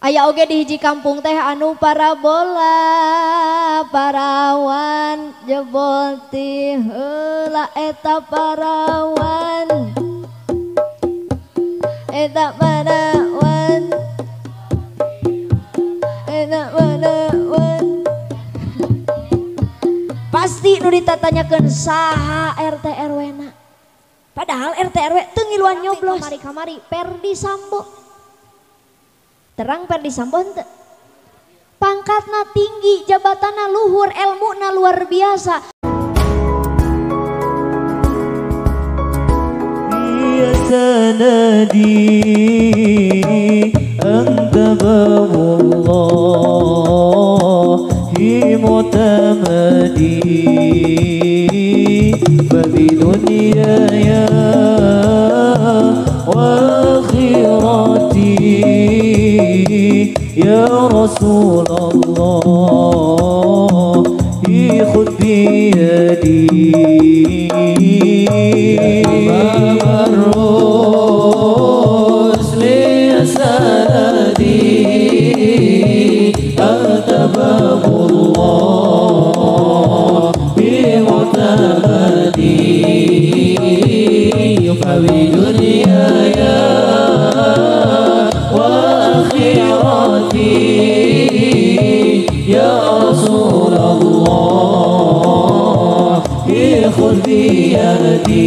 Aya oge di hiji kampung teh anu parabola parawan jebol ti heula eta parawan eta parawan eta parawan pasti nu ditatanyakeun saha RT RW na padahal RT RW teu ngiluan nyoblos kamari Perdi Sambo terang Perdi Sambo henteu pangkatna tinggi jabatanna luhur ilmuna luar biasa ya sanadi anta babullah mutamadi babi dunyaya wa akhirati ya Rasulullah khudh biyadi Imam Rusli sanadi anta babullah bimutamadi fawi dunyaya wa akhirati ya Rasulullah khudh biyadi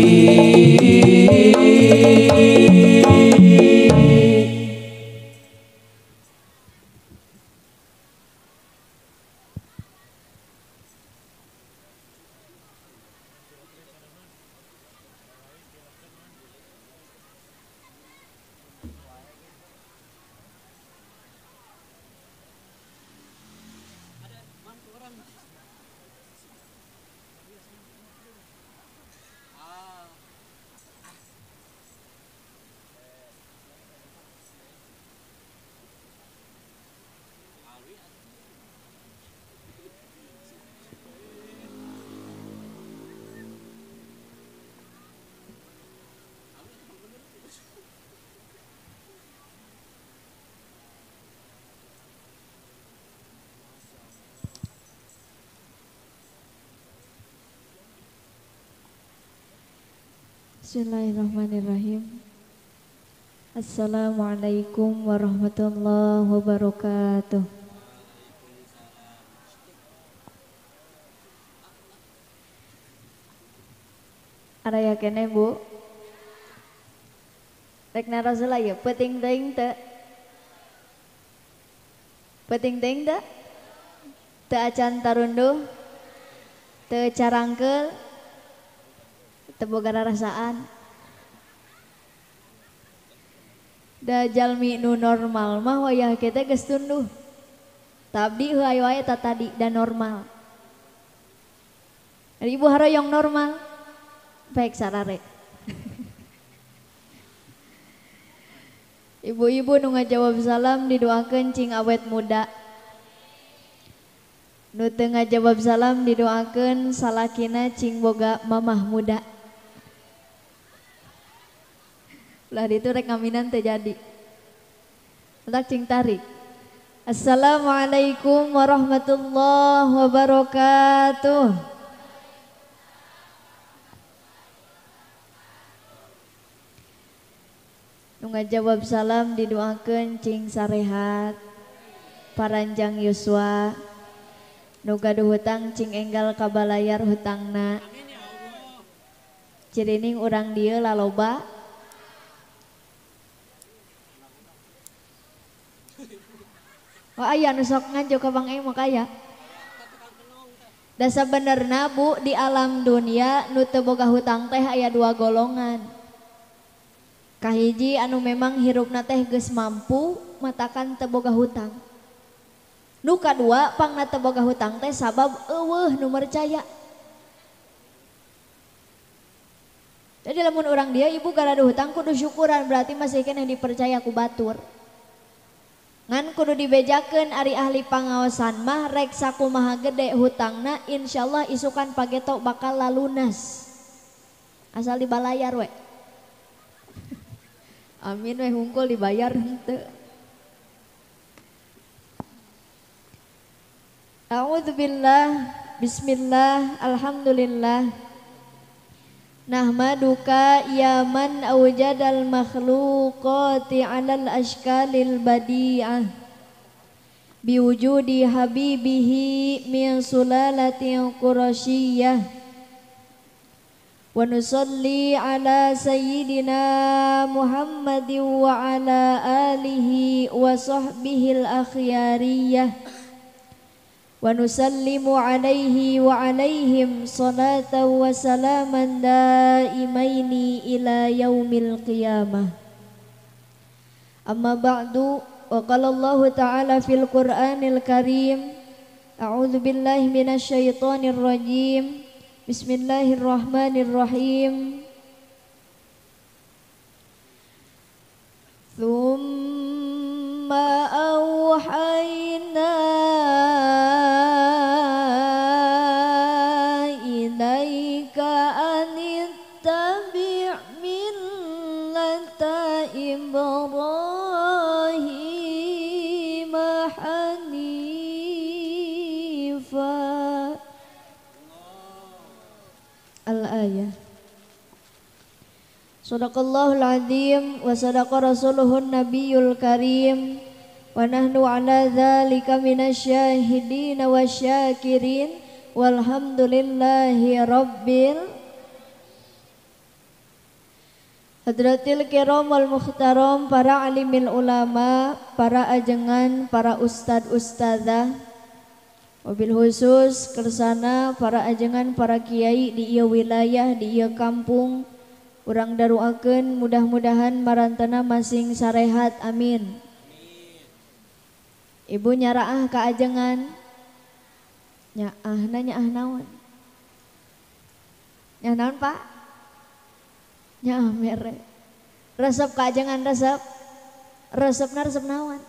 Bismillahirrahmanirrahim. Assalamualaikum warahmatullahi wabarakatuh. Ada ya kene Bu? Rek narasula ya penting teuing teu? Penting teuing teu? Teu acan tarunduh? Teu carangkeul? Teu boga rasaan? Da jalmi nu normal mah wayah kita geus tunduh. Tabdi heuy wae tadi dan normal. Ari ibu haroyong normal. Baik sarare. Ibu-ibu nu ngajawab salam didoakeun cing awet muda. Nu teu ngajawab salam didoakeun salakina cing boga mamah muda. Lah ditu rek ngaminan teu jadi. Entak cing tarik. Assalamualaikum warahmatullahi wabarakatuh. Nu ngajawab salam didoakeun cing sarehat. Paranjang yuswa. Nu gaduh hutang cing enggal kabalayar hutangna. Cirining urang dieu laloba. Oh aya nu sok ngajo ka Bang Emo kaya. Da sabenerna Bu di alam dunia nu teu boga hutang teh aya dua golongan. Kahiji anu memang hirupna teh geus mampu matakan teu boga hutang. Nu kadua pangna teu boga hutang teh sabab eueuh nu mercaya. Jadi lamun urang dia ibu garada hutang kudu syukuran berarti masih keneh dipercaya ku batur. Ngan kudu dibejakeun ari ahli pangaosan mah rek sakumaha gede hutangna insyaallah isukan pageto bakal lalunas. Asal dibalayar we. Amin we hungkul dibayar henteu. A'udzubillah, bismillah, alhamdulillah. Nahmaduka ya man awjadal makhluqati 'alal ashkalil badi'ah biwujudi habibihi min sulalatin qurasyiyah wa nusalli ala sayyidina Muhammadin wa ala alihi wa sahbihil akhyariyah wa nusallimu alaihi wa alaihim salatan wa salaman daimaini ila yaumil qiyamah. Amma ba'du, wa qala Allah ta'ala fil Qur'anil Karim, a'udzu billahi minasy syaithanir rajim. Bismillahirrahmanirrahim. Tsumma auhayna ilaika anittabi' millata Ibrahim hanifa. Al-ayah. Sadaqallahul azim wa sadaqa rasuluhun nabiyul karim wa nahnu ala dzalika minasyahidin wa syakirin walhamdulillahi rabbil hadratil kiramul muhtaram, para alimil ulama, para ajengan, para ustad ustadzah, wabil khusus kersana para ajengan, para kiai di ieu wilayah, di ieu kampung. Urang daruakeun mudah-mudahan marantana masing sarehat, amin. Ibu nyaraah ka ajengan, nyaah naon? Nyaah naon Pak? Nyaah mere. Resep ka ajengan resep. Resepna resep naon?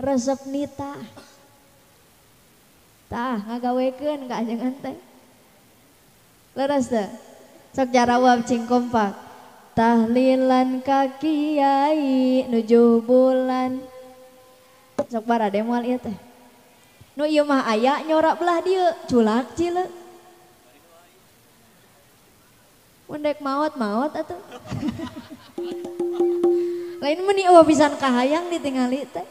Resep nita. Tah ngagawekeun ka ajengan teh. Leres teh. Sok jarawab cing kompak. Tahlilan ka kiai nujuh bulan. Sok barade moal ieu teh. Nu ieu mah aya nyorak belah dieu, culak cileuk. Mun dek maot atuh. Lain meni eueuh pisan kahayang ditingali teh.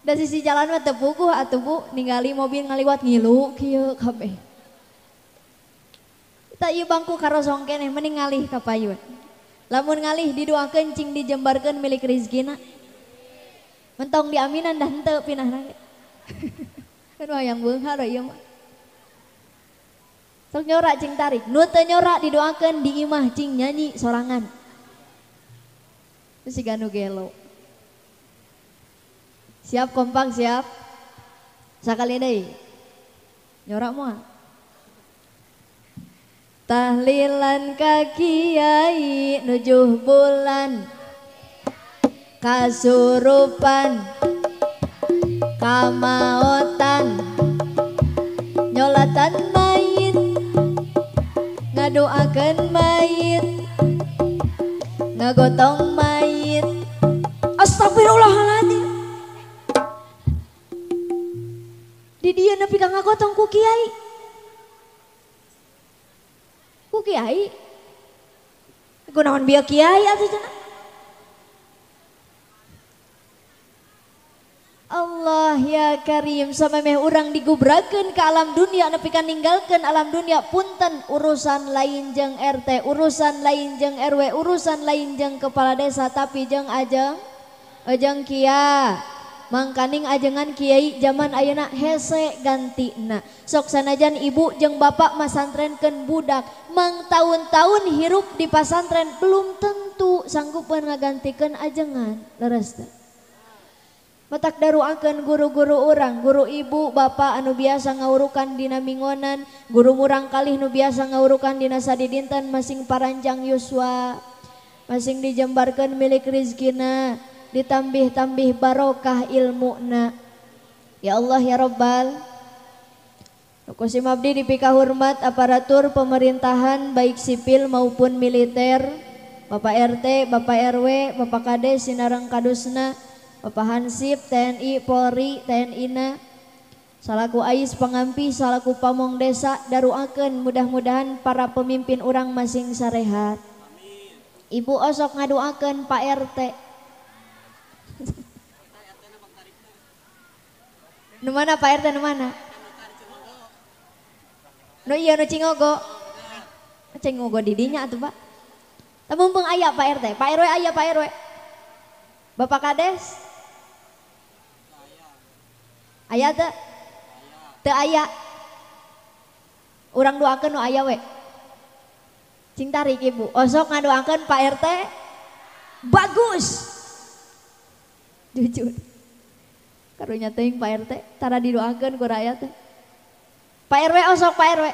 Da sisi jalan mah teu puguh atuh Bu, ningali mobil ngaliwat ngilu kieu kabeh. Tak ieu bangku karosong keneh mending ngalih ka payun. Lamun ngalih didoakeun cing dijembarkeun milik rezekina. Mentong diaminan dah henteu pinahna. Kan hayang beunghar ieu mah. Sok nyorak cing tarik, nu teu nyorak didoakeun di imah cing nyanyi sorangan. Itu si ganu gelo. Siap kompak siap. Sakali deui. Nyorak moal. Tahlilan ka kiai nujuh bulan kasurupan kamaotan nyolatan mayit ngadoakeun mayit ngagotong mayit. Astagfirullahaladzim. Di dieu nepi ka ngagotong ku kiai. Ku kiai, kunaon bieu kiai atuh cenah. Allah ya Karim, samemeh urang digubrakeun ka alam dunia nepi ka ninggalkeun alam dunia, punten urusan lain jeung RT, urusan lain jeung RW, urusan lain jeung kepala desa, tapi jeung ajeng kia. Mangkaning ajengan kiai zaman ayeuna hese gantina. Sok sanajan ibu jeung bapak masantrenkeun budak, mang tahun-tahun hirup di pasantren belum tentu sanggupeun ngagantikeun ajengan. Leres teh. Matak daruakeun guru-guru urang, guru ibu bapak anu biasa ngawurukan dina mingonan, guru murang kalih nu biasa ngawurukan dina sadidinten masing paranjang yuswa, masing dijembarkeun milik rizkina. Ditambih-tambih barokah ilmuna. Ya Allah ya Rabbal. Kusim abdi dipika hormat aparatur pemerintahan baik sipil maupun militer, Bapak RT, Bapak RW, Bapak Kades, Sinarang Kadusna, Bapak Hansip, TNI, Polri, TNI-na, salaku ais pangampi, salaku pamong desa daruakeun mudah-mudahan para pemimpin urang masing sarehat. Ibu osok ngaduakeun Pak RT. Nu mana Pak RT nu mana? Nu ieu nu Cingogo. Cingogo di dinya atuh Pak. Teu mumpung aya Pak RT, Pak RW aya Pak RW. Bapak Kades? Aya teu? Teu aya. Urang doakeun nu aya we. Cing tarik ibu. Osok ngadoakeun Pak RT bagus. Jujur. Karunya teuing Pak RT tara didoakeun ku rakyat teh. Pak RW osok Pak RW.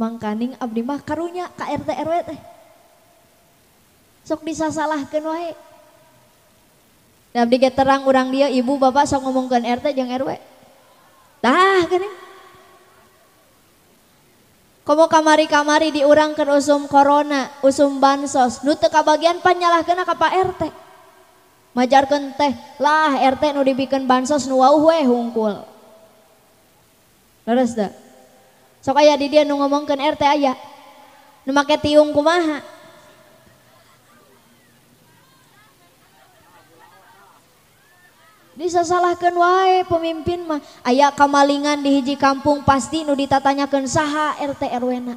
Mangkaning abdi mah karunya ka RT RW teh. Sok disasalahkeun wae. Da abdi ge terang urang dia ibu bapak sok ngomongkeun RT jeung RW. Tah geuning. Komo kamari-kamari diurangkeun usum corona, usum bansos, nu teu kabagian pan nyalahkeunna ka Pak RT. Majarkeun teh, lah RT nu dibikeun bansos nu wauh we hungkul. Leres teu? Sok aya di dieu nu ngomongkeun RT aya. Nu make tiung kumaha? Disasalahkeun wae pemimpin mah. Aya kamalingan di hiji kampung pasti nu ditatanyakeun saha RT RW na.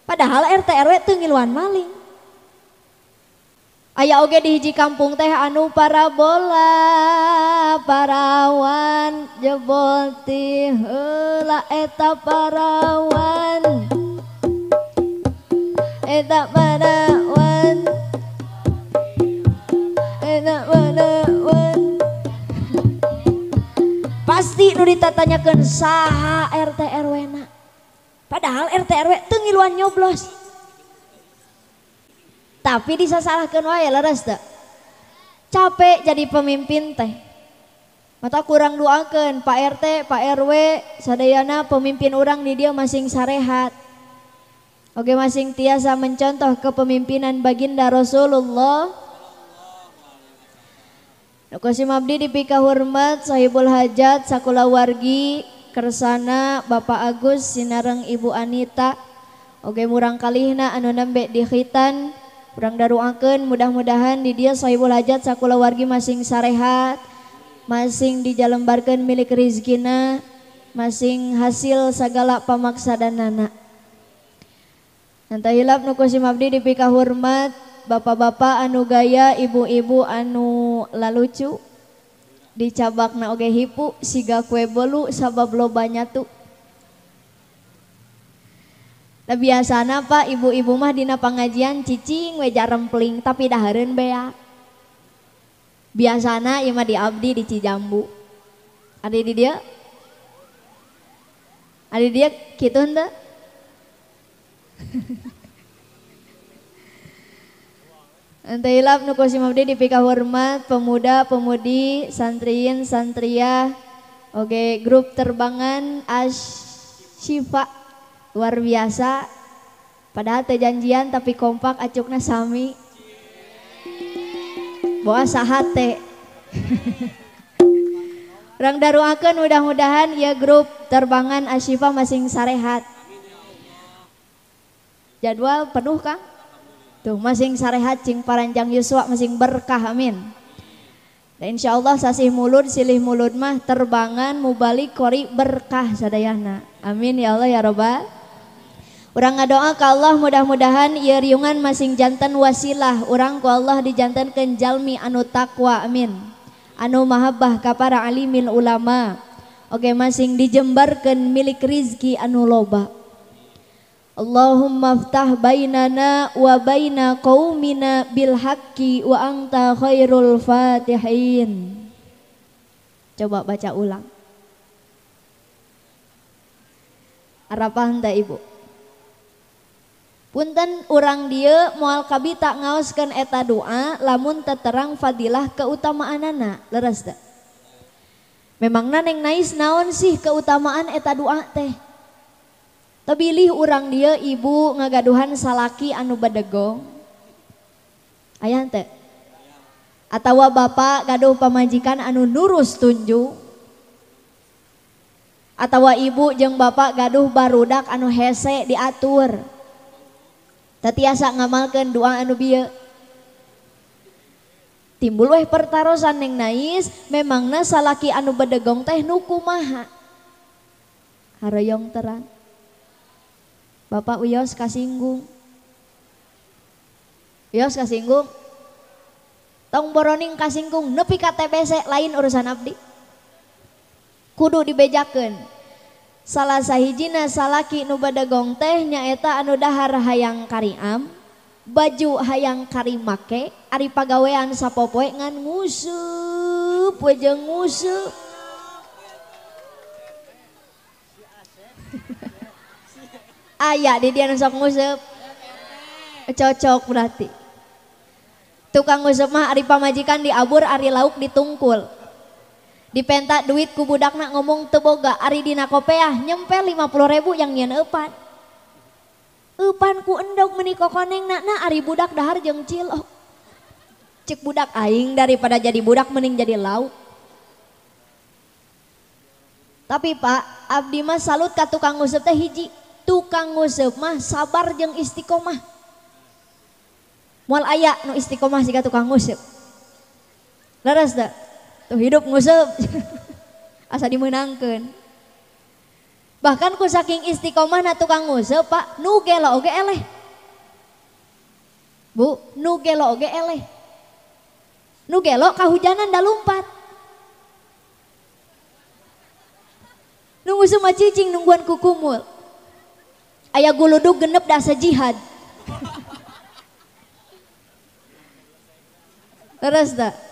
Padahal RT RW teu ngiluan maling. Aya oge di hiji kampung teh anu parabola parawan jebol ti heula eta parawan. Eta parawan. Eta parawan. Pasti nu ditatanyakeun saha RT RW na. Padahal RT RW teu ngiluan nyoblos. Tapi disasalahkeun wae leres teu. Capek jadi pemimpin teh. Mata kurang doakeun Pak RT, Pak RW, sadayana pemimpin urang di dieu masing sarehat. Oge masing tiasa mencontoh kepemimpinan baginda Rasulullah. Nukusim abdi dipika hormat sahibul hajat sakulawargi kersana Bapak Agus sinareng Ibu Anita. Oge murang kalihna anu nembe di khitan. Urang daruakeun mudah-mudahan di dia sahibul hajat sakulawargi masing sarehat, masing dijalembarkeun milik rizkina, masing hasil sagala pamaksadanana. Nanta hilap nu kusim abdi dipika hormat bapak-bapak anu gaya, ibu-ibu anu lalucu, dicabakna oge hipu siga kue bolu sabab loba nyatu. Da biasana Pak ibu-ibu mah dina pangajian cicing we jarempling tapi dahareun beak. Biasana ieu mah di abdi di Cijambu. Adi di dieu? Adi dia kitu henteu? Ente hilap nu kusim abdi dipika hormat pemuda pemudi santriin santriah oge grup terbangan Asyifa luar biasa. Padahal teu janjian tapi kompak acukna sami. Boa sahate. Urang daruakeun mudah-mudahan ieu grup terbangan Asyifa masing sarehat. Jadwal penuh Kang? Tuh masing sarehat cing paranjang yuswa masing berkah amin. Dan insyaallah sasih mulud silih mulud mah terbangan mubalik kori berkah sadayana. Amin ya Allah ya Rabbal. Urang ngadoa ka Allah mudah-mudahan ieu riungan masing janten wasilah urang ku Allah dijantenkeun jalmi anu takwa amin. Anu mahabbah ka para alimil ulama. Oge masing dijembarkeun milik rizki anu loba. Allahumma ftah bainana wa baina qaumina bil haqqi wa anta khairul fatihin. Coba baca ulang. Harapan teh Ibu. Punten urang dieu moal kabita ngaoskeun eta doa lamun teu terang fadilah keutamaanana leres teh. Memangna neng nais naon sih keutamaan eta doa teh? Tabilih urang dieu ibu ngagaduhan salaki anu badegong. Aya teh? Atawa bapak gaduh pamajikan anu nurus tunjung. atawa ibu jeung bapak gaduh barudak anu hese diatur tetiasa ngamalkeun doa anu bieu timbul weh pertarosan Neng Nais memangna salaki anu bedegong teh nu kumaha haroyong terang Bapak Uyos kasinggung Uyos kasinggung tong boroning kasinggung nepi ka TBC lain urusan abdi kudu dibejakeun salah sahijina salaki nu badegong teh nyaeta anu dahar hayang kariam baju hayang kari make ari pagawean sapopoe ngan nguseup we jeung nguseup aya di dia nu sok nguseup cocok berarti tukang nguseup mah ari pamajikan diabur ari lauk ditungkul dipenta duit ku budakna ngomong teu boga ari dina kopeah nyempel 50.000 yang nyieun eupan ku endog meuni kokonengna na ari budak dahar jeung cilok cek budak aing daripada jadi budak mending jadi lauk tapi Pak abdi mah salut ka tukang nguseup teh hiji tukang nguseup mah sabar jeung istiqomah moal aya nu istiqomah siga tukang nguseup leres da tuh hidup nguseup asa dimeunangkeun bahkan ku saking istiqomah na tukang nguseup Pak nu gelo oge eleh Bu nu gelo oge eleh nu gelo kahujanan da lumpat nu nguseup mah cicing nungguan ku kumul aya guludug genep da asa jihad leres da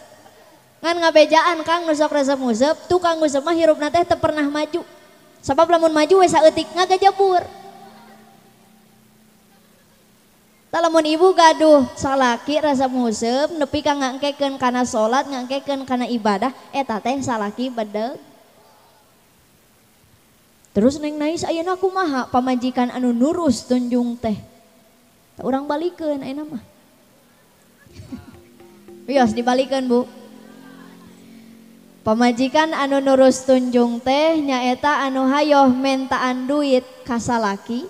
ngan ngabejaan Kang nusok resep nguseup tukang nguseup mah hirupna teh teu pernah maju sabab lamun maju we saeutik ngagajabur tah lamun ibu gaduh salaki resep nguseup nepi ka ngangkekeun kana salat ngangkekeun kana ibadah eta teh salaki bedeg terus Neng Nais ayeuna kumaha pamajikan anu nurus tunjung teh tah urang balikeun ayeuna mah wios dibalikeun Bu pamajikan anu nurus tunjung teh nyaeta anu hayoh mentaan duit ka salaki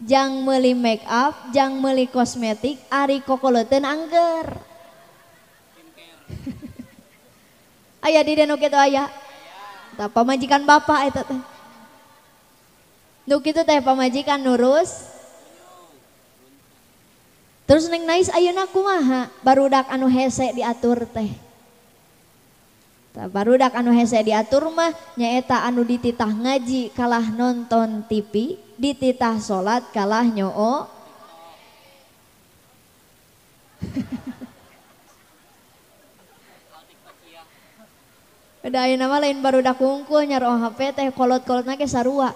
jang meuli make up jang meuli kosmetik ari kokoleuteun angger aya di dieu kitu aya tah pamajikan bapak eta teh nu kitu teh pamajikan nurus terus Neng Nais ayeuna kumaha barudak anu hese diatur teh barudak anu hese diatur mah nyaeta anu dititah ngaji kalah nonton TV dititah salat kalah nyoo Beda ayeuna mah lain barudak hungkul nyaro HP teh kolot-kolotna ge sarua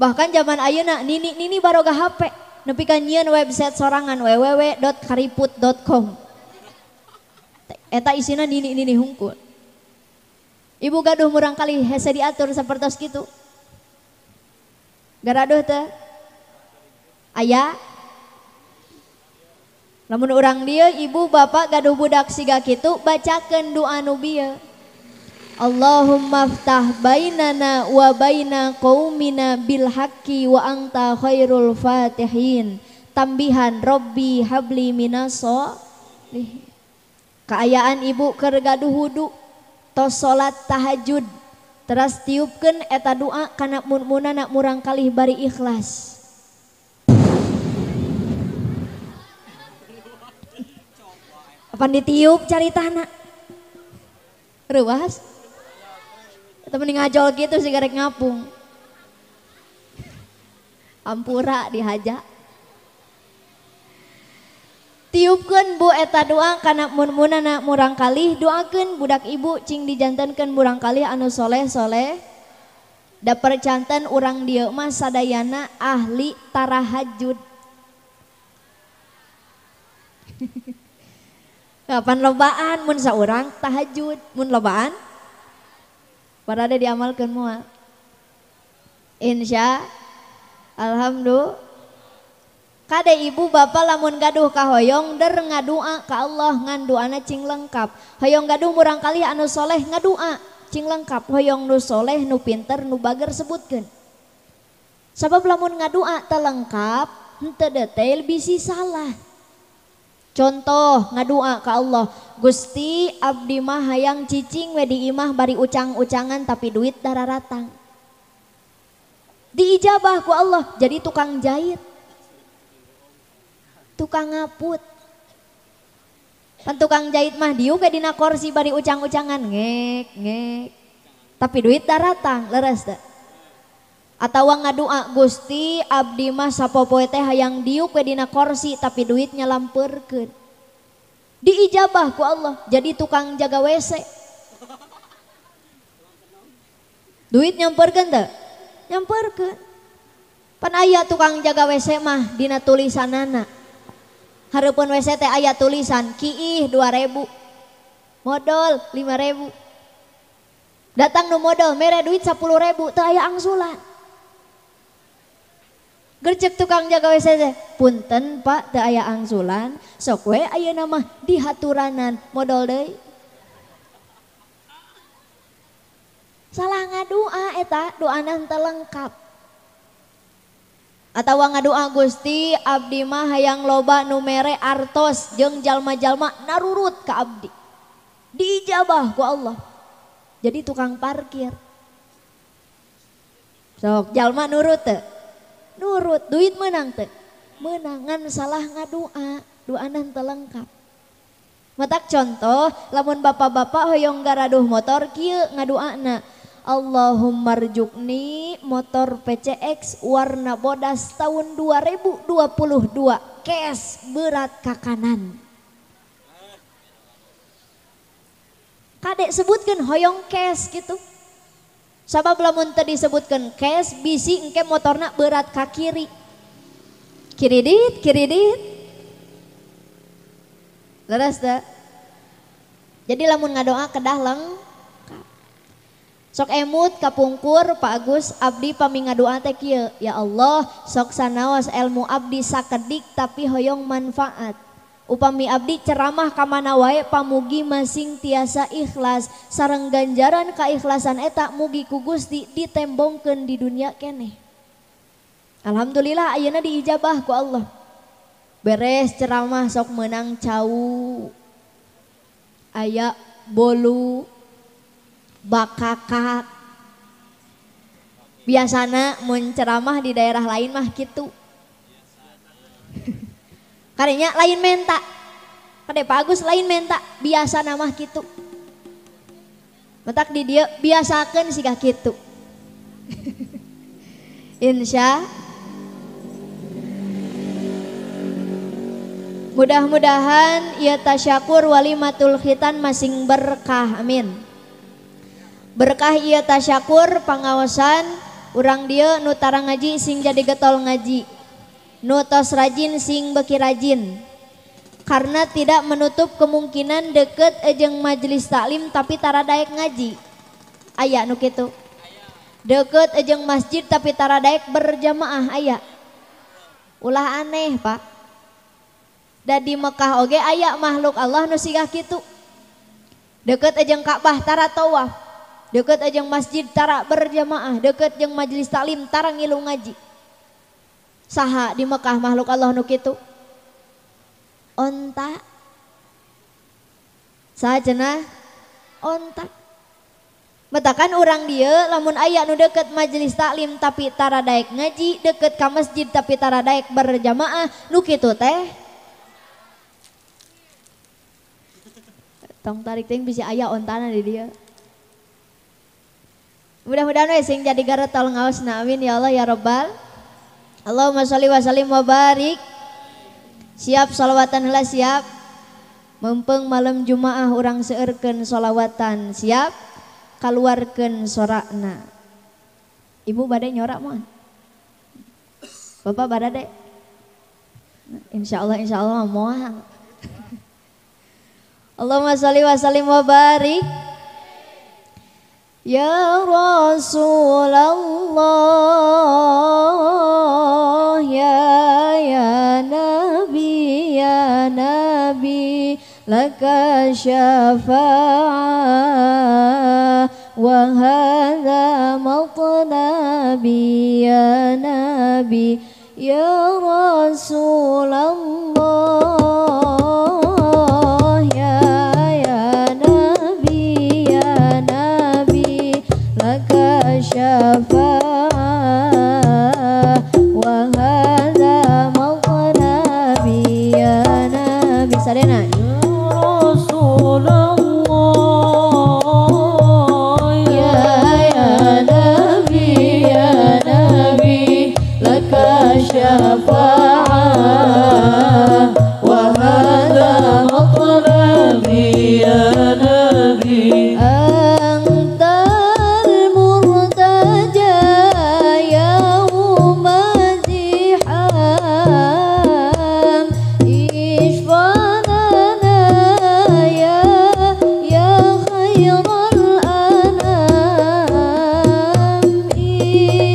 bahkan zaman ayeuna nini baroga HP nepi ka nyieun website sorangan www.kariput.com eta isina nini hungkul ibu gaduh murang kali hese diatur sapertos kitu garaduh teh aya lamun urang dieu ibu bapak gaduh budak siga kitu bacakeun doa nu bieu Allahumma ftah bainana wa baina qaumina bil haqqi wa anta khairul fatihin tambihan Robbi habli minaso kaayaan ibu keur gaduh wudu tos salat tahajud teras tiupkeun eta doa kana mun-munana murang kalih bari ikhlas apan ditiup caritana reuas eta mending ngajol gitu si garek ngapung ampura dihaja tiupkeun Bu eta doa kana mun-munana murang kalih doakeun budak ibu cing dijantenkeun murang kalih anu soleh-soleh da percanten urang dieu mah sadayana ahli tarahajud kapan lobaan mun saurang tahajud mun lobaan parade diamalkeun moal insya alhamdulillah kade ibu bapak lamun gaduh ka hoyong der ngadua ka Allah ngan doana cing lengkap hoyong gaduh murang kali anu soleh ngadua cing lengkap hoyong nu soleh nu pinter nu bager sebutkeun. Sabab lamun ngadua teu lengkap henteu detail bisi salah. Contoh ngadua ka Allah, Gusti abdi mah hayang cicing we di imah bari ucang-ucangan tapi duit dararatang. Diijabah ku Allah jadi tukang jahit, tukang ngaput. Kan tukang jahit mah diuk ke dina kursi bari ucang-ucangan ngek ngek. Tapi duit daratang leres teh. Atawa ngadua Gusti abdi mah sapopoe teh hayang diuk we dina kursi tapi duitnya lampeurkeun. Diijabah ku Allah jadi tukang jaga WC. Duit nyampeurkeun teh? Nyampeurkeun. Pan aya tukang jaga WC mah dina tulisanana. Hareupeun WC teh aya tulisan kiih 2.000. Modal 5.000. Datang nu modal mere duit 10.000 teu aya angsulan. Gercek tukang jaga WC teh, punten Pak teu aya angsulan, sok we ayeuna mah dihaturanan modal deui. Salah ngadua eta, doana teu lengkap. Atawa ngadua Gusti abdi mah hayang loba nu mere artos jeung jalma-jalma narurut ka abdi. Diijabah ku Allah. Jadi tukang parkir. Sok jalma nurut teu? Nurut, duit menang teh, menangan salah ngadua, doana teu lengkap. Matak contoh, lamun bapak-bapak hoyong garaduh motor kieu ngaduana, Allahumma rjukni motor PCX warna bodas tahun 2022, cash berat ka kanan. Kadek sebutkeun hoyong cash gitu. Sabab lamun teu disebutkeun cash bisi engke motorna berat ka kiri. Kiri dit. Leres teh. Jadi lamun ngadoa kedah lengkap. Sok emut kapungkur Pak Agus abdi pami ngadoa teh kieu, ya Allah sok sanaos ilmu abdi sakedik tapi hoyong manfaat. Upami abdi ceramah ka mana wae pamugi masing tiasa ikhlas sareng ganjaran kaikhlasan eta mugi ku Gusti ditembongkeun di dunia keneh. Alhamdulillah ayeuna diijabah ku Allah. Beres ceramah sok meunang cau. Aya bolu bakakak. Biasana mun ceramah di daerah lain mah kitu. Karenya lain menta, kade Pak Agus lain menta, biasa nama gitu. Mentak di dia biasakan siga gitu. Insya mudah-mudahan ieu tasyakur walimatul khitan masing berkah, amin. Berkah ieu tasyakur pangaosan urang dieu nu tara ngaji sing jadi getol ngaji. Nutos rajin sing beki rajin karena tidak menutup kemungkinan deket ejeng majelis taklim tapi tara daek ngaji. Aya nu kitu. Deket ejeng masjid tapi tara daek berjamaah aya. Ulah aneh Pak. Da di Mekah oge aya makhluk Allah nu sigah kitu. Deket ejeng Ka'bah tara tawaf. Deket ejeng masjid tara berjamaah, deket jeung majelis taklim tara ngilu ngaji. Saha di Mekah makhluk Allah nu kitu? Onta. Saha cenah? Onta. Betakan urang dieu lamun aya nu deket majelis taklim tapi tara daek ngaji, deket ka masjid tapi tara daek berjamaah, nu kitu teh. Tong tarik teh bisa aya ontana di dieu. Mudah-mudahan we sing jadi garetol ngaosna amin ya Allah ya Rabbal. Allahumma sholli wa sallim wa barik. Siap sholawatan heula siap. Mempeng malam Jumaah urang seueurkeun sholawatan siap. Kaluarkeun sorakna. Ibu bade nyorak moal. Bapak bade. Insyaallah moal. Allahumma sholli wa sallim wa barik. Ya Rasulullah ya Nabi laka syafa'ah وهذا مطلبي يا نبي يا رسول الله يا نبي لك شفاعة وهذا مطلبي يا نبي سرنا يا رسول الله يا نبي لك شفاعة وهذا مطلبي يا نبي أنت المرتجى يوم الزحام اشفع لنا يا خير الأنام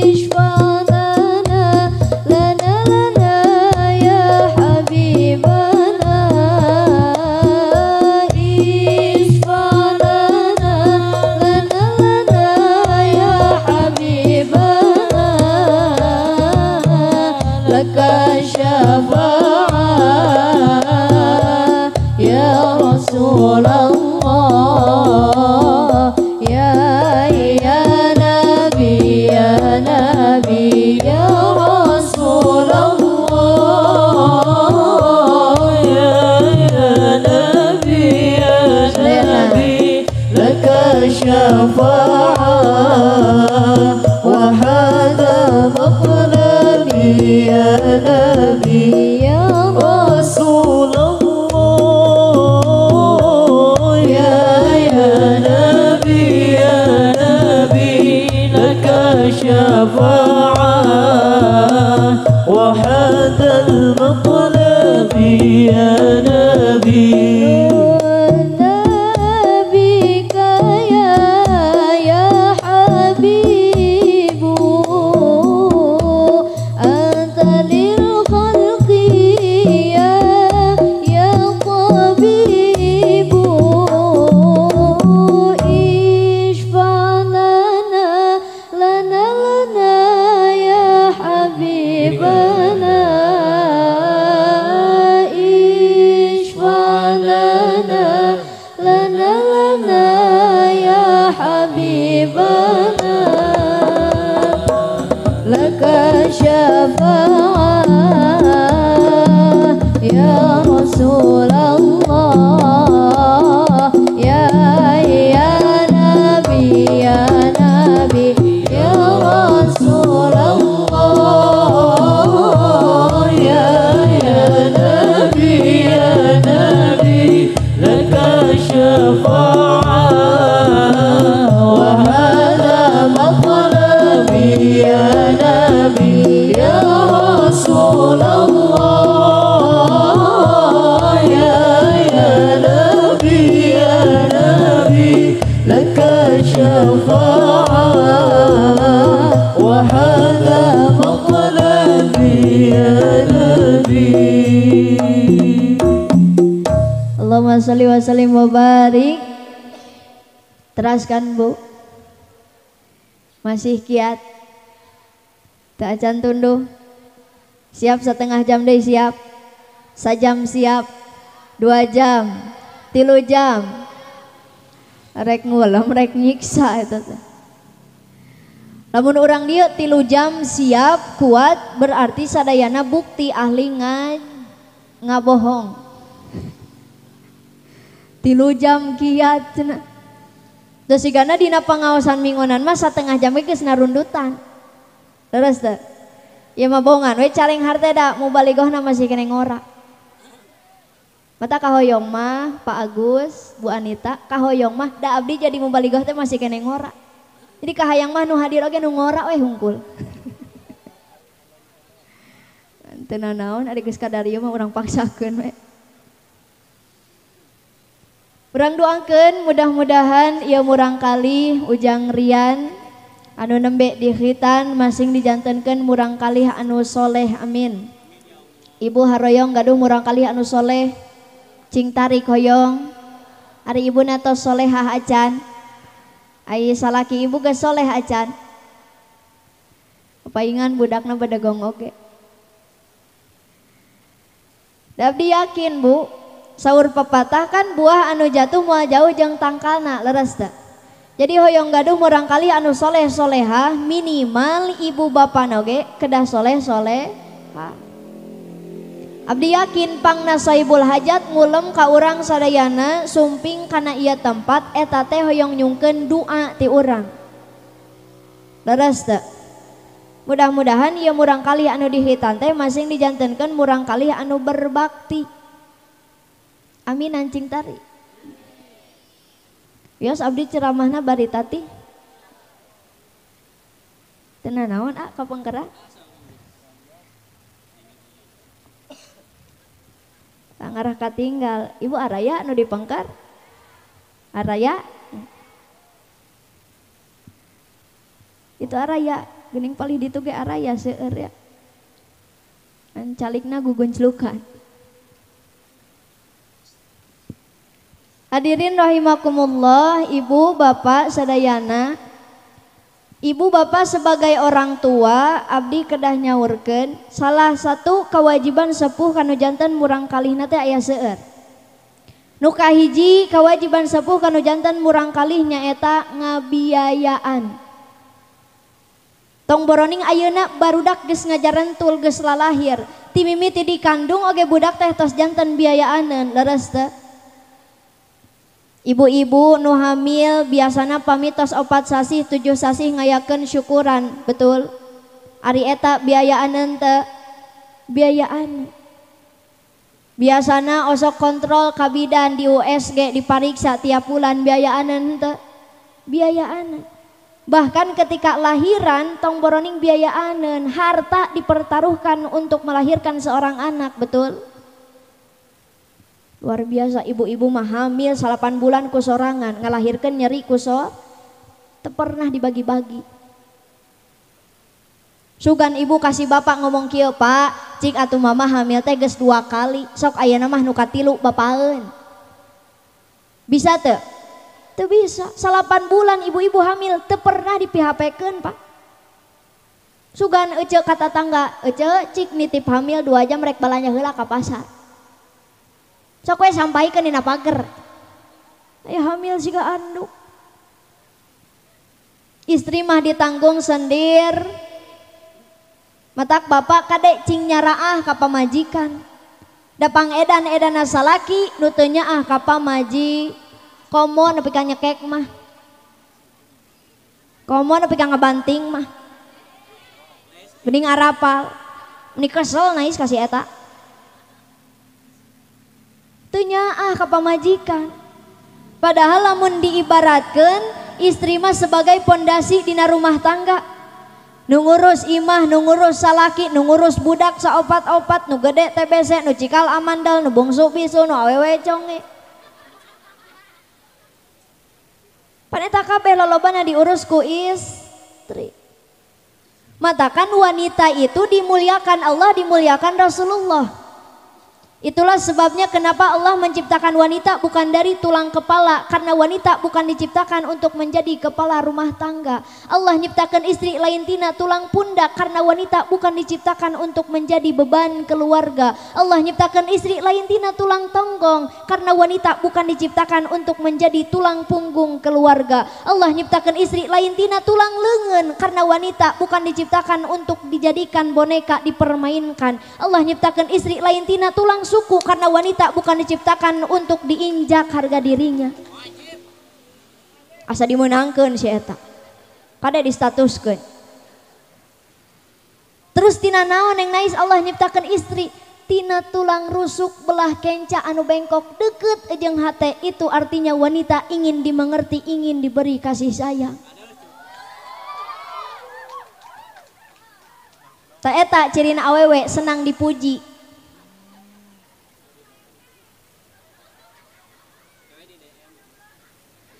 اشفع لنا يا حبيبنا اشفع لنا يا حبيبنا لك شفاعة يا رسول الله يا نبي يا رسول الله يا نبي لك شفاعة وهذا مطلبي يا نبي يا رسول الله يا نبي لك شفاعة وهذا المطلب يا نبي نبيك يا حبيب أنت للخلق يا طبيب اشفع لنا يا حبيبنا اشفع لنا يا حبيبنا لك شفاعة يا رسول الله يا نبي يا رسول الله يا نبي لك شفاعة وهذا مطلبي يا نبي يا رسول الله يا نبي لك شفاعة وهذا مطلبي يا نبي. Allahumma sholli wa sallim wa barik. Teraskan Bu. Masih kiat. Tak acan tunduh. Siap setengah jam deh siap. Sajam siap. 2 jam. 3 jam. Rek ngulam rek nyiksa itu teh. Lamun orang dia 3 jam siap kuat berarti sadayana bukti ahli ngabohong. 3 jam kiat cenah. Terus sigana dina pangaosan mingonan mah setengah jam geus narundutan. Terus teh. Ya mah bohongan we caleng harte da mau baligohna masih kene ngora. Mata kahoyong mah Pak Agus, Bu Anita, kahoyong mah da abdi jadi mau baligoh teh masih kene ngora. Jadi kahayang mah nu hadir oge nu ngora we hungkul. Teu naon ari geus kadarieu mah urang paksakeun we. Urang doakeun mudah-mudahan ieu murang kali ujang Rian anu nembe di khitan masing dijantenkeun murang kali anu soleh amin. Ibu haroyong gaduh murang kali anu soleh cing tarik hoyong ari ibu natos solehah acan Ai salaki ibu geus soleh acan. Paingan budakna badagong oge. Abdi yakin Bu, saur pepatah kan buah anu jatuh moal jauh jeung tangkalna leres teh. Jadi hoyong gaduh murang kali anu soleh soleha minimal ibu bapa oge kedah soleh soleha. Abdi yakin pangna saibul hajat ngulem ka urang sadayana sumping kana ieu tempat eta teh hoyong nyungkeun doa ti urang. Leres teh. Mudah-mudahan ieu murang kali anu dihitan teh masing dijantenkeun murang kali anu berbakti. Amin ancing tari. Yos abdi ceramahna bari tati. Teu naon kapengkera. Tangarah katinggal. Ibu araya anu dipengker. Araya. Itu araya. Gening palih ditu ge araya seueur ya. An calikna gugunclukan. Hadirin rahimakumullah, ibu bapak sadayana. Ibu bapak sebagai orang tua abdi kedah nyaurkeun salah satu kewajiban sepuh kanu janten murang kalihna teh aya seueur. Nu kahiji kewajiban sepuh kanu janten murang kalih nyaeta ngabiayaan. Tong boroning ayeuna barudak geus ngajarentul geus lalahir ti mimiti dikandung oge budak teh tos janten biayaaneun leres teh. Ibu-ibu nu hamil biasana pamitos 4 sasih 7 sasih ngayakeun syukuran, betul? Ari eta biayaaneun teh biayaan. Biasana osok kontrol kabidan di USG dipariksa tiap bulan biayaaneun teh biayaan. Bahkan ketika lahiran tong boroning biayaaneun, harta dipertaruhkan untuk melahirkan seorang anak, betul? Luar biasa ibu-ibu mah hamil 8 bulan ku sorangan, ngalahirkeun nyeri ku teu pernah dibagi-bagi. Sugan ibu kasih bapak ngomong kieu, Pak, cik atuh mama hamil teh geus 2 kali, sok ayeuna mah nu katilu bapaeun. Bisa teu? Teu bisa. 8 bulan ibu-ibu hamil teu pernah di-PHP-keun, Pak. Sugan ece kata tangga, ece cik nitip hamil 2 jam rek balanya heula ka pasar. Sok we sampaikeun dina pager. Aya hamil siga anduk. Istri mah ditanggung sendir. Matak bapak kade cing nyaraah ka pamajikan. Dapang edan-edana salaki nu teu nyaah ka pamaji. Komo nepi ka nyekek mah. Komo nepi ka ngabanting mah. Mending arapal. Mending kesel nais kasih eta. Teu nyaah ka pamajikan. Padahal lamun diibaratkeun istri mah sebagai pondasi dina rumah tangga. Nu ngurus imah, nu ngurus salaki, nu ngurus budak saopat-opat, nu gede TBC, nu cikal amandal, nu bungsu bisu, nu awewe conge. Paneta kabeh lolobana diurus ku istri. Matakan wanita itu dimuliakan Allah, dimuliakan Rasulullah. Itulah sebabnya kenapa Allah menciptakan wanita bukan dari tulang kepala, karena wanita bukan diciptakan untuk menjadi kepala rumah tangga. Allah nyiptakan istri lain tina tulang pundak, karena wanita bukan diciptakan untuk menjadi beban keluarga. Allah nyiptakan istri lain tina tulang tonggong, karena wanita bukan diciptakan untuk menjadi tulang punggung keluarga. Allah nyiptakan istri lain tina tulang leungeun, karena wanita bukan diciptakan untuk dijadikan boneka dipermainkan. Allah nyiptakan istri lain tina tulang suku, karena wanita bukan diciptakan untuk diinjak harga dirinya. Asa dimenangkeun si eta. Kada distatuskeun. Terus tina naon yang nais Allah nyiptakan istri tina tulang rusuk belah kenca anu bengkok deket jeung hate. Itu artinya wanita ingin dimengerti, ingin diberi kasih sayang. Ta eta cirina awewe senang dipuji.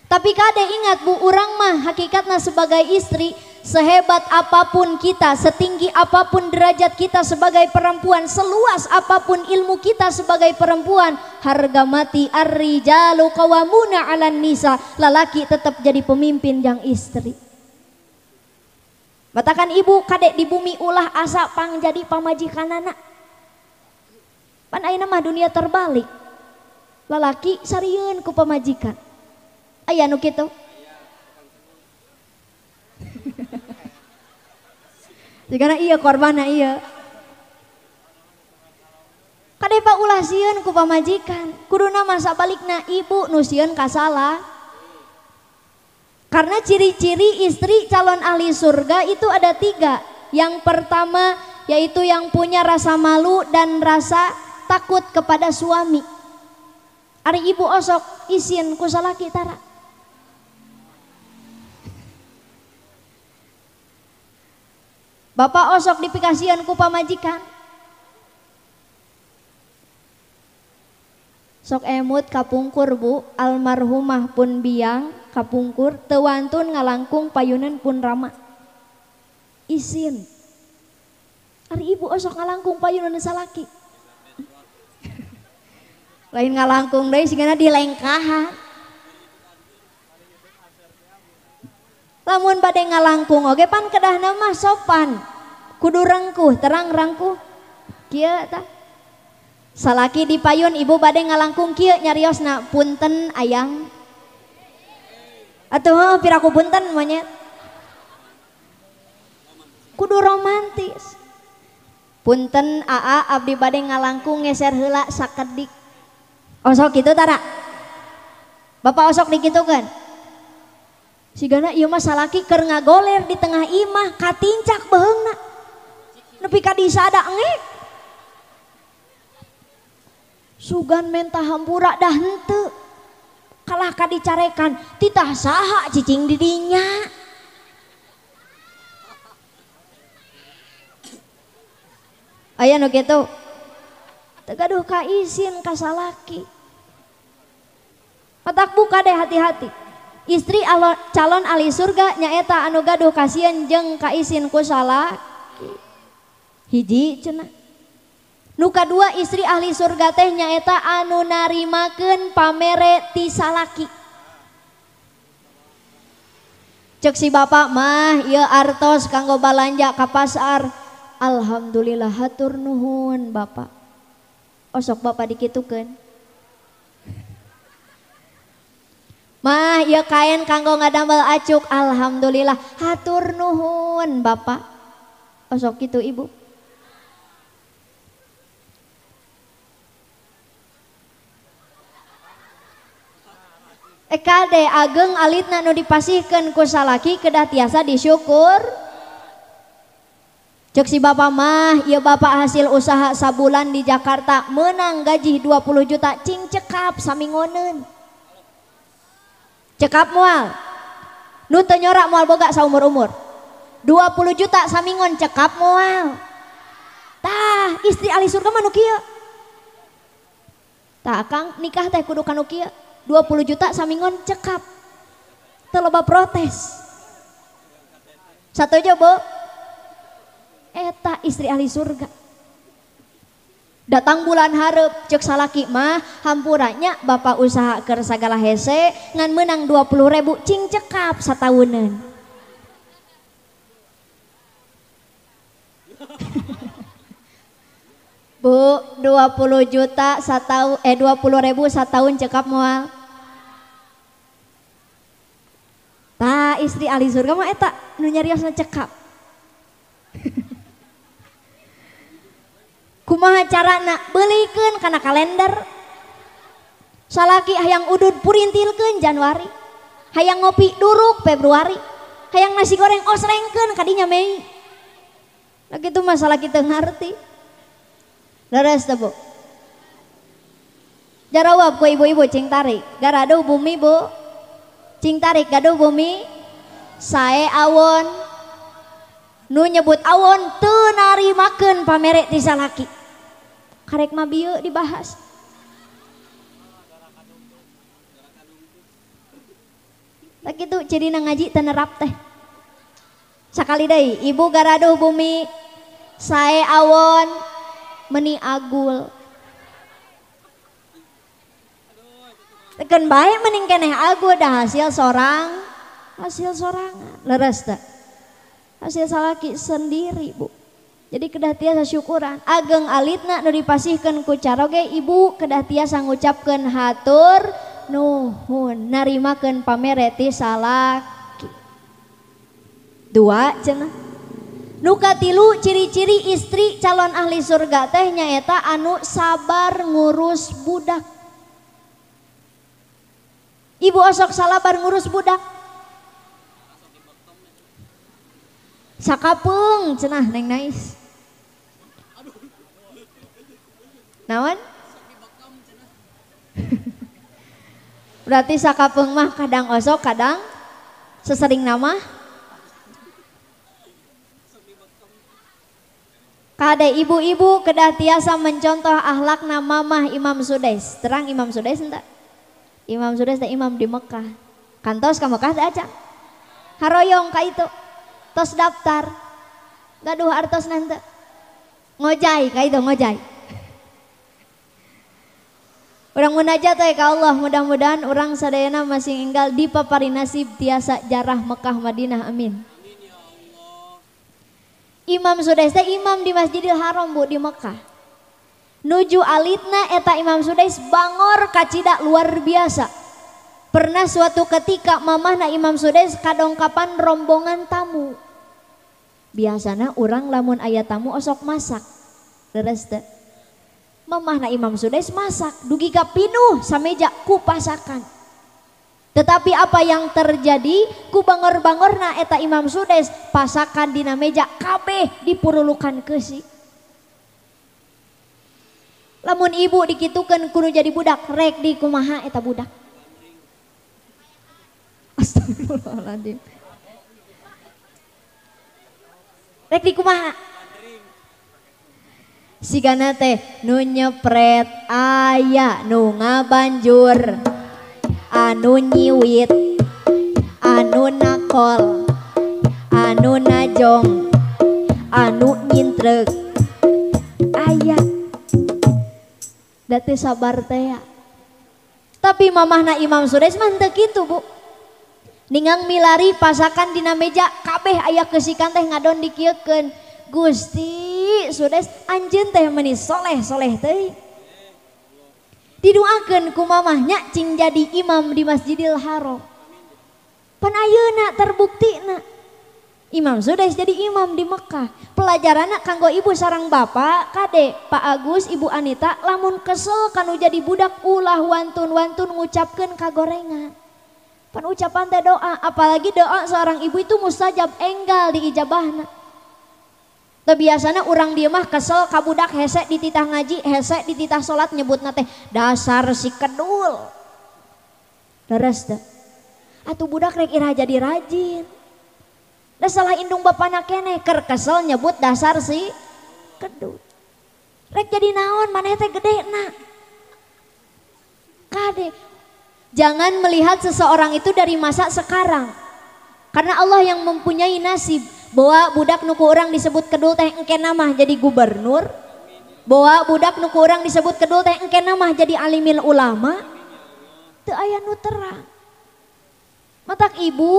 Tapi kade ingat Bu, urang mah hakikatna sebagai istri sehebat apapun kita, setinggi apapun derajat kita sebagai perempuan, seluas apapun ilmu kita sebagai perempuan, harga mati ar-rijalu qawwamuna 'alan nisa, lelaki tetap jadi pemimpin yang istri. Batakan ibu kadek di bumi ulah asa pang jadi pamajikan anak. Pan ayeuna mah dunia terbalik. Lelaki sarieun ku pamajikan. Aya nu kitu. Jika iya korban iya. Kadek pak ulah sieun ku pamajikan. Kuduna masa balikna ibu nu sieun kasalah. Karena ciri-ciri istri calon ahli surga itu ada 3. Yang pertama yaitu yang punya rasa malu dan rasa takut kepada suami. Ari ibu osok isin ku salaki tara. Bapak osok dipikasian ku pamajikan. Sok emut kapungkur bu, almarhumah pun biang kapungkur, tewantun ngalangkung payunan pun rama. Isin. Ari ibu osok ngalangkung payunan salaki. Lain ngalangkung deui sigana dilengkahan. Lamun bade ngalangkung oge pan kedahna mah sopan. Kudu rengkuh, terang rangkuh. Kieu tah. Salaki di payun ibu bade ngalangkung kieu nyariosna punten ayang. Atuh piraku punten monyet. Kudu romantis. Punten aa abdi bade ngalangkung ngeser heula sakedik. Osok kitu tara. Bapak osok dikitukeun. Sigana ieu mah salaki keur ngagoler di tengah imah katincak beheungna. Nepi ka disada engek. Sugan menta hampura dah henteu. Kalah ka dicarekan, titah saha cicing di dinya. Aya nu kitu. Tegaduh ka isin ka salaki. Patak buka deh hati-hati. Istri calon ahli surga nyaeta anu gaduh kasihan jeung kaisin ku salaki. Hiji cenah. Nu kadua istri ahli surga teh nyaeta anu narimakeun pamere ti salaki. Cek si bapak mah ieu artos kanggo balanja ka pasar. Alhamdulillah hatur nuhun bapak. Osok bapak dikitukeun. Mah ieu kain kanggo ngadambel acuk. Alhamdulillah hatur nuhun bapak. Osok kitu ibu. Kade ageng alitna nu dipasihkeun ku salaki kedah tiasa disyukur. Cek si bapak mah ieu bapak hasil usaha sabulan di Jakarta menang gaji 20 juta cing cekap samingoneun. Cekap moal nu teu nyorak moal boga saumur-umur 20 juta samingon cekap moal. Tah istri ahli surga mah nu kieu. Tah akang nikah teh kudu kanu kieu 20 juta samingon cekap. Teu loba protes. Satuju Bu. Eta istri ahli surga. Datang bulan hareup cek salaki mah hampuranya bapak usaha keur sagala hese ngan menang 20.000 cing cekap satauneun. Bu 20 juta 20.000 sataun cekap moal. Tah istri ahli surga mah eta nu nyariosna cekap. Kumaha carana beulikeun kana kalender. Salaki hayang udud purintilkeun Januari. Hayang ngopi duruk Februari. Hayang nasi goreng osrengkeun kadinya Mei. Lah kitu mah salaki teu ngarti. Leres teh Bu. Jarawab ku ibu-ibu cing tarik. Garadu bumi Bu. Cing tarik gaduh bumi. Sae awon. Nu nyebut awon teu narimakeun pamere ti salaki. Karek mah bieu dibahas. Tak gitu cidina ngaji teu nerap teh. Sakali deui, ibu garaduh bumi sae awon meni agul. Tekan bae mending keneh agul dah hasil sorangan. Leres teh. Hasil salaki sendiri, Bu. Jadi kedah tiasa syukuran. Ageng alitna nu dipasihkeun ku caroge ibu kedah tiasa ngucapkeun hatur nuhun, narimakeun pamere ti salaki. 2 cenah. Nu katilu ciri-ciri istri calon ahli surga teh nyaeta anu sabar ngurus budak. Ibu osok salabar ngurus budak. Sakapeung cenah Neng Nais. Naon? Berarti sakapeung mah kadang osok kadang sesering nama. Kade ibu-ibu kedah tiasa mencontoh akhlakna mamah Imam Sudais. Terang Imam Sudais enta? Imam Sudais teh imam di Mekah. Kantos ka Mekah teh acan. Haroyong ka itu. Tos daftar. Gaduh artos nanti. Ngojai ka itu ngojai. Urang munajat teh ka Allah, mudah-mudahan urang sadayana masih enggal dipapari nasib tiasa jarah Mekah Madinah, amin. Imam Sudais teh imam di Masjidil Haram, Bu, di Mekah. Nuju alitna eta Imam Sudais bangor kacida luar biasa. Pernah suatu ketika mamahna Imam Sudais kadongkapan rombongan tamu. Biasana urang lamun aya tamu osok masak. Leres teh. Mamahna Imam Sudais masak, dugi ka pinuh sameja ku pasakan. Tetapi apa yang terjadi ku bangor-bangorna eta Imam Sudais pasakan dina meja kabeh dipurulukan keusik. Lamun ibu dikitukeun kudu jadi budak, rek di kumaha eta budak. Astagfirullahaladzim. Rek di kumaha? Sigana teh nu nyepret aya nu ngabanjur, anu nyiwit, anu nakol, anu najong, anu nyintreg, aya. Dati sabar teh ya. Tapi mamahna Imam Sudais mah teu kitu, Bu. Ningang milari pasakan dina meja kabeh aya keusikeun teh ngadon dikieukeun. Gusti Sudais anjeun teh meuni soleh-soleh teuing. Didoakeun ku mamahnya cing jadi imam di Masjidil Haram. Pan ayeuna terbuktina Imam Sudais jadi imam di Mekah. Pelajaranna kanggo ibu sareng bapak, kade Pak Agus, Ibu Anita, lamun kesel kanu jadi budak ulah wantun-wantun ngucapkeun kagorengan. Pan ucapan teh doa, apalagi doa seorang ibu itu mustajab enggal diijabahna. Teu biasana urang dieu mah kesel ka budak hese dititah ngaji, hese dititah salat nyebutna teh dasar si kedul. Leres teh. Atuh budak rek ira jadi rajin. Da salah indung bapana keneh keur kesel nyebut dasar si kedul. Rek jadi naon maneh teh gedena. Kade. Jangan melihat seseorang itu dari masa sekarang. Karena Allah yang mempunyai nasib. Bahwa budak nuku orang disebut kedul teh engke namah jadi gubernur. Bahwa budak nuku orang disebut kedul teh engke namah jadi alimil ulama. Teu aya nu terang. Matak ibu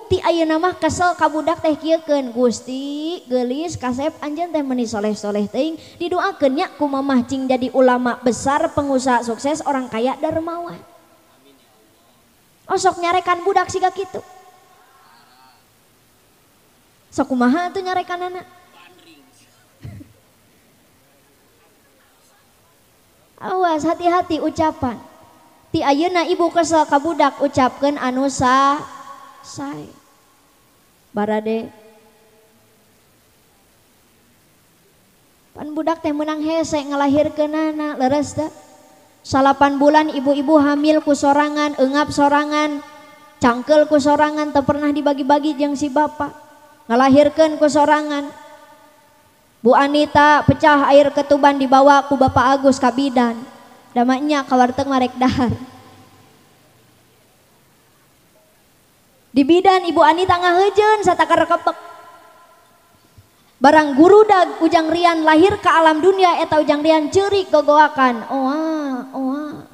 ti ayeuna mah kesel ka budak teh kieukeun, Gusti geulis kasep anjeun teh meuni soleh-soleh teuing, didoakeun nya ku mamah cing jadi ulama besar, pengusaha sukses, orang kaya dermawan. Osok nyarekan budak siga kitu. Sok kumaha atuh nyarekanana? Awas hati-hati ucapan. Ti ayeuna ibu kesel ka budak ucapkeun anu sae. Barade. Pan budak teh menang hese ngalahirkeunana, leres teh. 8 bulan ibu-ibu hamil ku sorangan, eungap sorangan, cangkel ku sorangan, teu pernah dibagi-bagi jeung si bapa. Ngalahirkeun ku sorangan. Bu Anita pecah air ketuban dibawa ku Bapak Agus ka bidan. Damanya ka warteg marek dahar. Di bidan Ibu Anita ngaheujeun satakar kepek. Barang gurudag ujang rian lahir ke alam dunia eta ujang rian ceurik gogoakan oa.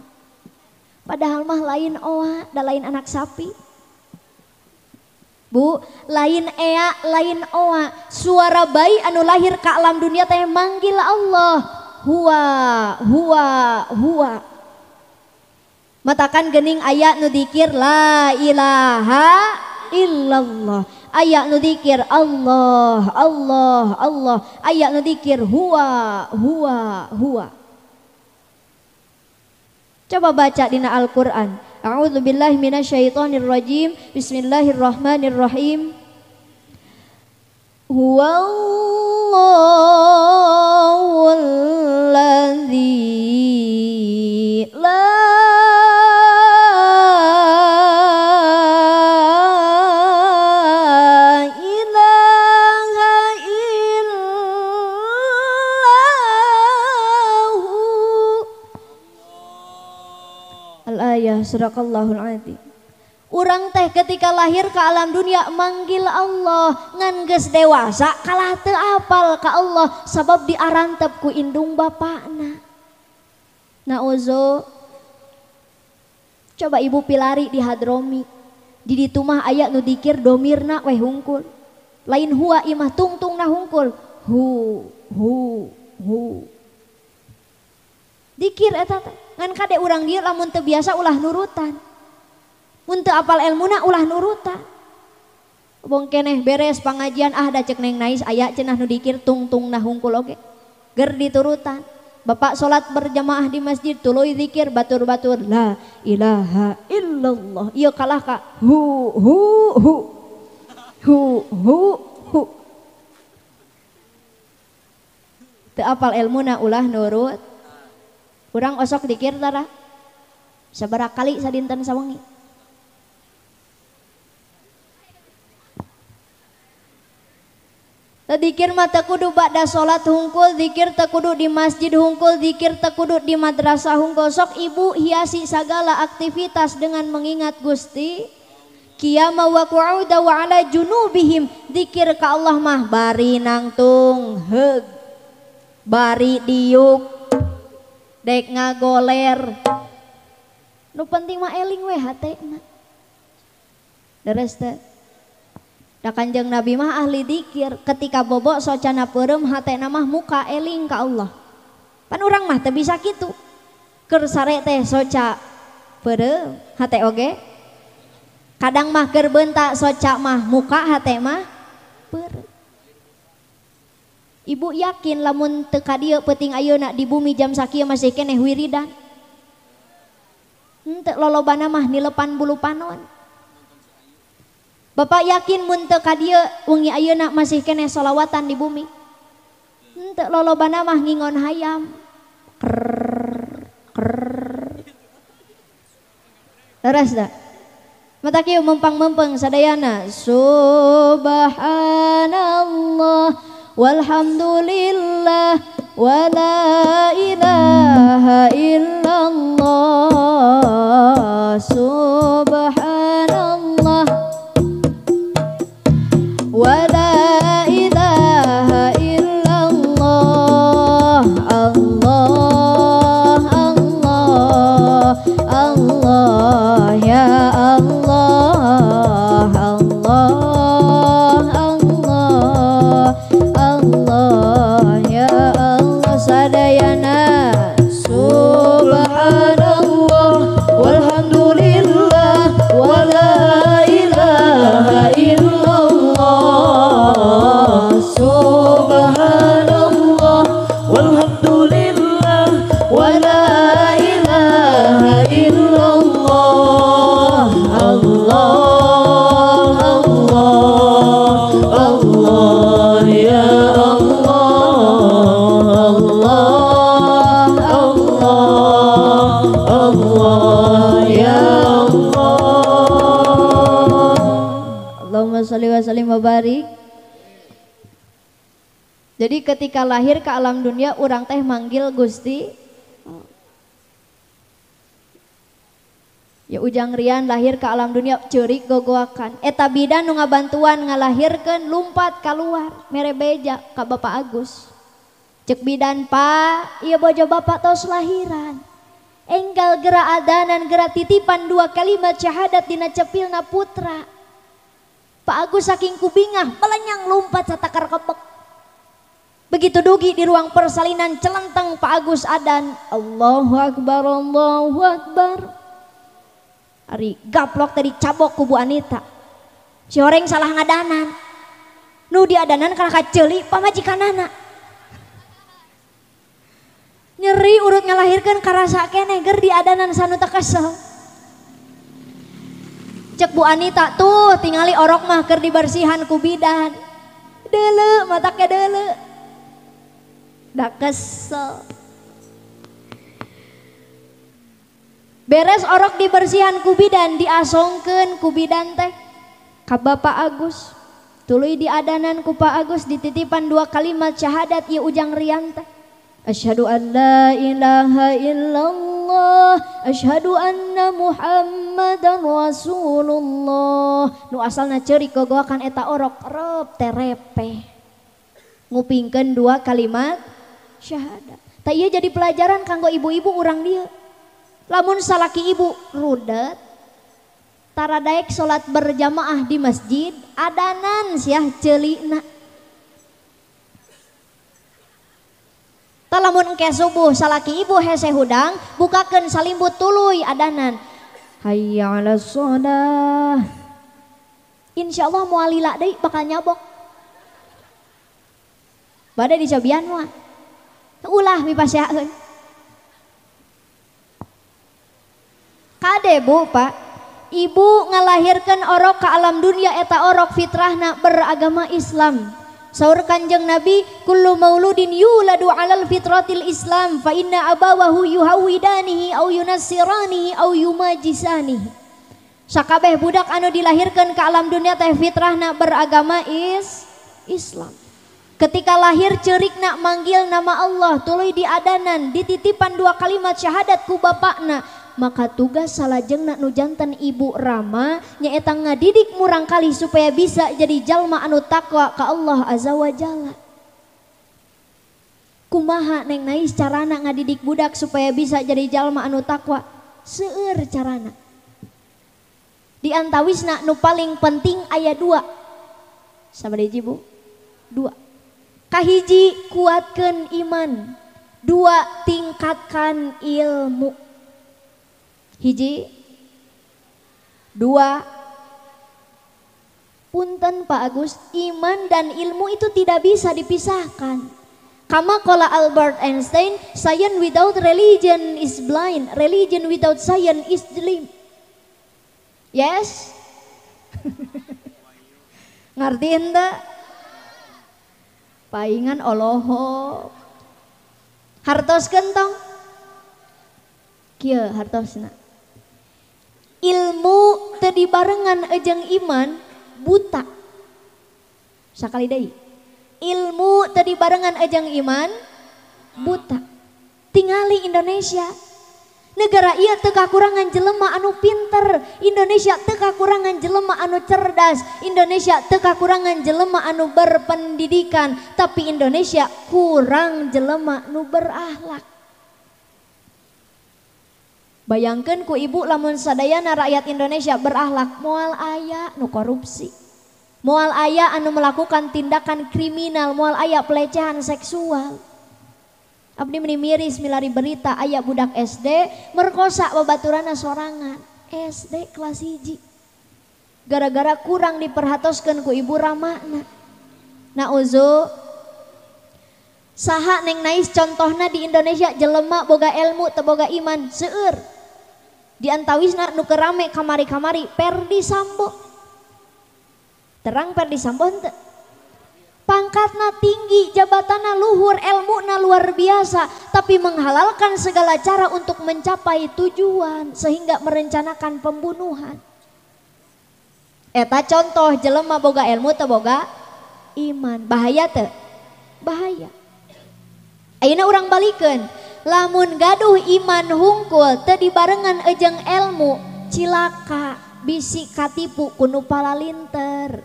Padahal mah lain oa, da lain anak sapi. Bu, lain ea, lain oa. Suara bayi anu lahir ke alam dunia teh manggil Allah. Huwa. Matakan gening aya nu dikir la ilaha illallah. Aya nu dikir Allah. Aya nu dikir huwa. Coba baca dina Al-Qur'an. A'udzubillahi minasyaitonirrajim. Bismillahirrahmanirrahim. Huwallahul ladzi la Sadaqallahul adzim. Urang teh ketika lahir ke alam dunia manggil Allah ngan geus dewasa kalah teu apal ka Allah sabab diarantep ku indung bapakna. Nauzo. Coba ibu pilari di Hadromi. Di ditu mah aya nu dikir domirna weh hungkul. Lain huwa imah tungtungna hungkul. Hu. Dikir eta teh. Ngan kade urang dieu lamun teu biasa ulah nurutan. Mun teu apal ilmuna ulah nurutan. Bong keneh beres pangajian da cek Neng Nais aya cenah nu dikir tungtungna hungkul oge. Ger diturutan. Bapak salat berjamaah di masjid tuluy zikir batur-batur la ilaha illallah. Ieu kalah ka hu. Teu apal ilmuna ulah nurut. Urang osok dikir tara sabaraha kali sadinten sawengi. Dikir mah teu kudu ba'da salat hungkul, dikir teu kudu di masjid hungkul, dikir teu kudu di madrasah hungkul. Sok ibu hiasi sagala aktivitas dengan mengingat Gusti. Qiyama wa qu'uda wa ala junubihim. Dikir ka Allah mah bari nangtung heug. Bari diuk. Dek ngagoler. Nu penting mah eling we hatena. Deres teh. Da Kanjeng Nabi mah ahli dikir, ketika bobo socana peureum hatena mah muka eling ka Allah. Pan urang mah teu bisa kitu. Keur sare teh soca peureum hate oge. Kadang mah keur beunta soca mah muka hate mah peureum. Ibu yakin lamun teu ka dieu peuting ayeuna di bumi jam sakieu masih keneh wiridan. Henteu lolobana mah nilepan bulu panon. Bapak yakin mun teu ka dieu wengi ayeuna masih keneh sholawatan di bumi. Henteu lolobana mah ngingon hayam. Leres da. Mata kieu mempang-mempeng sadayana. Subhanallah. Walhamdulillah wa la ilaha illallah subhanallah wa la ilaha illallah Allah Allah Allah ya Allah Allah ya Allah sadayana subhanallah walhamdulillah wa la ilaha illallah subhanallah walhamdulillah wa la ilaha illallah Allah Allah ya sholli wa sallim wa barik. Jadi ketika lahir ke alam dunia urang teh manggil Gusti. Ya ujang rian lahir ke alam dunia ceurik gogoakan. Eta bidan nu ngabantuan ngalahirkeun lumpat keluar mere beja ka Bapak Agus. Cek bidan Pak, ieu bojo Bapak tos lahiran. Enggal gera adanan gera titipan 2 kalimat syahadat dina cepilna putra. Pak Agus saking kubingah melenyang lumpat satakar kebek. Begitu dugi di ruang persalinan celenteng Pak Agus adan. Allahu Akbar, Allahu Akbar. Ari gaplok tadi cabok ku Bu Anita. Si oreng salah ngadanan. Nu diadanan kana kaceuli pamajikanana. Nyeri urut ngalahirkeun karasa keneh ger diadanan sanu teu kesel. Cek Bu Anita tuh tingali orok mah keur dibersihan ku bidan. Deuleu matake deuleu. Da kesel. Beres orok dibersihan ku bidan diasongkeun ku bidan teh ka Bapak Agus. Tuluy diadanan ku Pak Agus dititipan 2 kalimat syahadat ieu ujang rian teh. Asyhadu an la ilaha illallah, asyhadu anna Muhammadan Rasulullah. Nu asalna ceurik gogoakan eta orok rep terepe. Ngupingkeun 2 kalimat syahadat. Ta ieu jadi pelajaran kanggo ibu-ibu urang dieu. Lamun salaki ibu rudet tara daek salat berjamaah di masjid adanan siah ceulina. Lamun engke subuh salaki ibu hese hudang bukakeun salimbut tuluy adanan. Hayya 'alas shalah. Insyaallah moal lila deui bakal nyabok. Bade dicobian mah. Ulah mipasyaeun. Kade Bu Pak, ibu ngalahirkan orok ke alam dunia eta orok fitrahna beragama Islam. Saur Kanjeng Nabi, kullu mauludin yuladu alal fitratil Islam fa inna abawahu yuhawidanihi au yunassiranihi au yumajisanihi. Sakabeh budak anu dilahirkan ke alam dunia teh fitrahna beragama Islam. Ketika lahir ceurikna manggil nama Allah, tuluy diadanan dititipan 2 kalimat syahadat ku bapakna. Maka tugas salajengna nu janten ibu Rama nyaeta ngadidik murang kali supaya bisa jadi jalma anu takwa ka Allah azza wa jalla. Kumaha Neng Nais carana ngadidik budak supaya bisa jadi jalma anu takwa? Seueur carana. Di antawisna nu paling penting aya 2. Sama deui Bu. 2. Kahiji kuatkeun iman. 2 tingkatkan ilmu. Hiji 2 punten Pak Agus, iman dan ilmu itu tidak bisa dipisahkan. Kama qala Albert Einstein, science without religion is blind, religion without science is dim. Yes? Ngartiin teu? Paingan oloho. Hartoskeun tong. Kieu hartosna. Ilmu teu dibarengan jeung iman buta. Sakali deui. Ilmu teu dibarengan jeung iman buta. Tingali Indonesia. Negara ieu teu kakurangan jelema anu pinter. Indonesia teu kakurangan jelema anu cerdas. Indonesia teu kakurangan jelema anu berpendidikan, tapi Indonesia kurang jelema nu berakhlak. Bayangkeun ku ibu lamun sadayana rakyat Indonesia berakhlak, moal aya nu korupsi, moal aya anu melakukan tindakan kriminal, moal aya pelecehan seksual. Abdi meni miris milari berita aya budak SD merkosa babaturana sorangan, SD kelas 1. Gara-gara kurang diperhatoskeun ku ibu ramana. Nauzu saha Neng Nais contohna di Indonesia jelema boga ilmu teu boga iman seueur. Di antawisna nu kerame kamari-kamari Perdi Sambo. Terang Perdi Sambo henteu. Pangkatna tinggi, jabatanna luhur, ilmuna luar biasa, tapi menghalalkan segala cara untuk mencapai tujuan sehingga merencanakan pembunuhan. Eta contoh jelema boga ilmu teu boga iman. Bahaya teu? Bahaya. Ayeuna urang balikeun, lamun gaduh iman hungkul teu dibarengan jeung ilmu, cilaka bisi katipu kuno palalinter.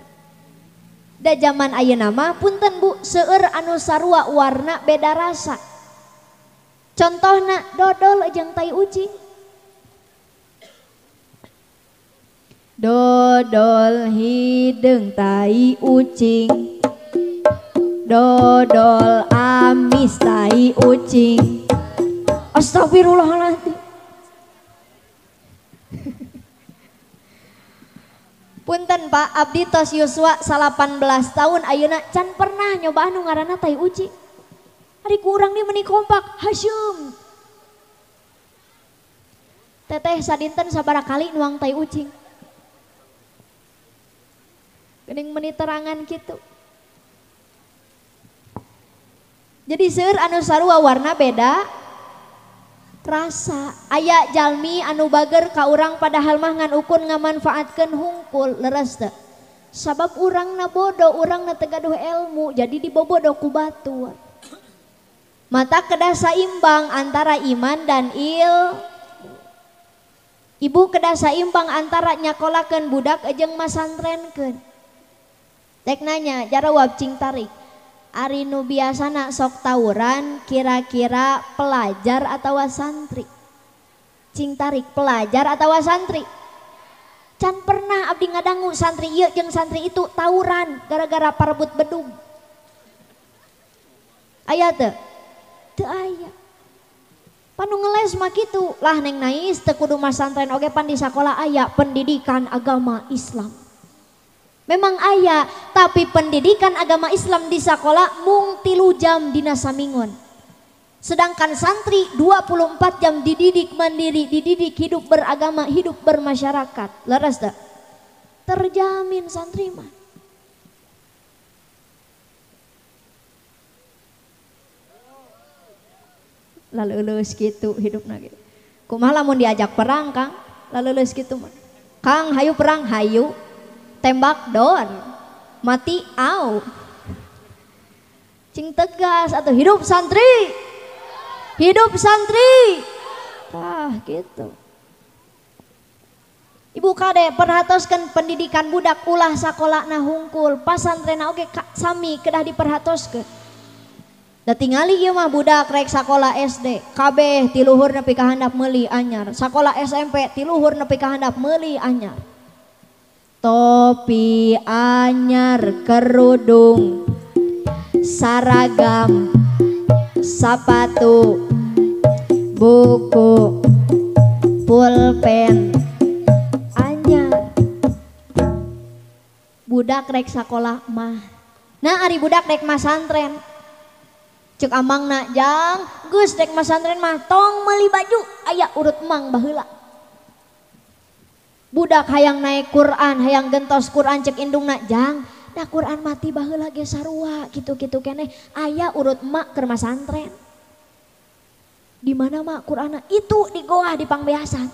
Da zaman ayeuna mah punten Bu seueur anu sarua warna beda rasa. Contohna dodol jeung tai ucing. Dodol hideung tai ucing. Dodol amis tai ucing. Astagfirullahaladzim. Punten Pak, abdi tos yuswa 18 tahun ayeuna can pernah nyoba anu ngaranna tai ucing. Ari ku urang di meuni kompak, Hasyum. Teteh sadinten sabaraha kali nuang tai ucing. Geuning meuni terangan kitu. Jadi seueur anu sarua warna beda rasa. Aya jalmi anu bager ka urang padahal mah ngan ukun ngamanfaatkeun hungkul leres teu. Sabab urangna bodoh, urangna teu gaduh ilmu, jadi dibobodoh ku batur. Mata kedah saimbang antara iman dan ibu kedah saimbang antara nyakolakeun budak jeung masantrenkeun. Tek nanya jarawab cing tarik. Ari nu biasana sok tawuran kira-kira pelajar atau santri? Cing tarik pelajar atau santri? Can pernah abdi ngadangu santri ieu jeung santri itu tawuran gara-gara parebut bedug. Aya teu? Teu aya. Panu ngeles mah kitu lah neng nais teu kudu masantren oge pan di sakola aya pendidikan agama Islam. Memang aya, tapi pendidikan agama Islam di sekolah mung 3 jam dina samingon. Sedangkan santri 24 jam dididik mandiri, dididik hidup beragama, hidup bermasyarakat. Leres tak? Terjamin santri mah. Lalu lulus gitu hidupna gitu. Kumaha lamun diajak perang Kang? Lalu lulus gitu mah. Kang hayu perang hayu. Tembak dor, mati au. Cing tegas atau hidup santri, hidup santri. Gitu. Ibu kade perhatoskeun pendidikan budak ulah sakolana hungkul, pasantrena oge sami kedah diperhatoskeun. Da tingali ieu mah budak rek sakola SD, kabeh ti luhur nepi ka handap meuli anyar. Sakola SMP ti luhur nepi ka handap meuli anyar. Topi anyar, kerudung, saragam, sepatu, buku, pulpen, anyar. Budak rek sakola mah. Nah ari budak rek masantren. Cek amangna jang, geus rek masantren mah tong meuli baju, aya urut mang baheula. Budak hayang naik Quran, hayang gentos Quran cek indungna jang, da Quran mati baheula ge sarua kitu-kitu keneh. Aya urut emak keur masantren. Di mana mak Qur'ana? Itu di goa di pangbeasan.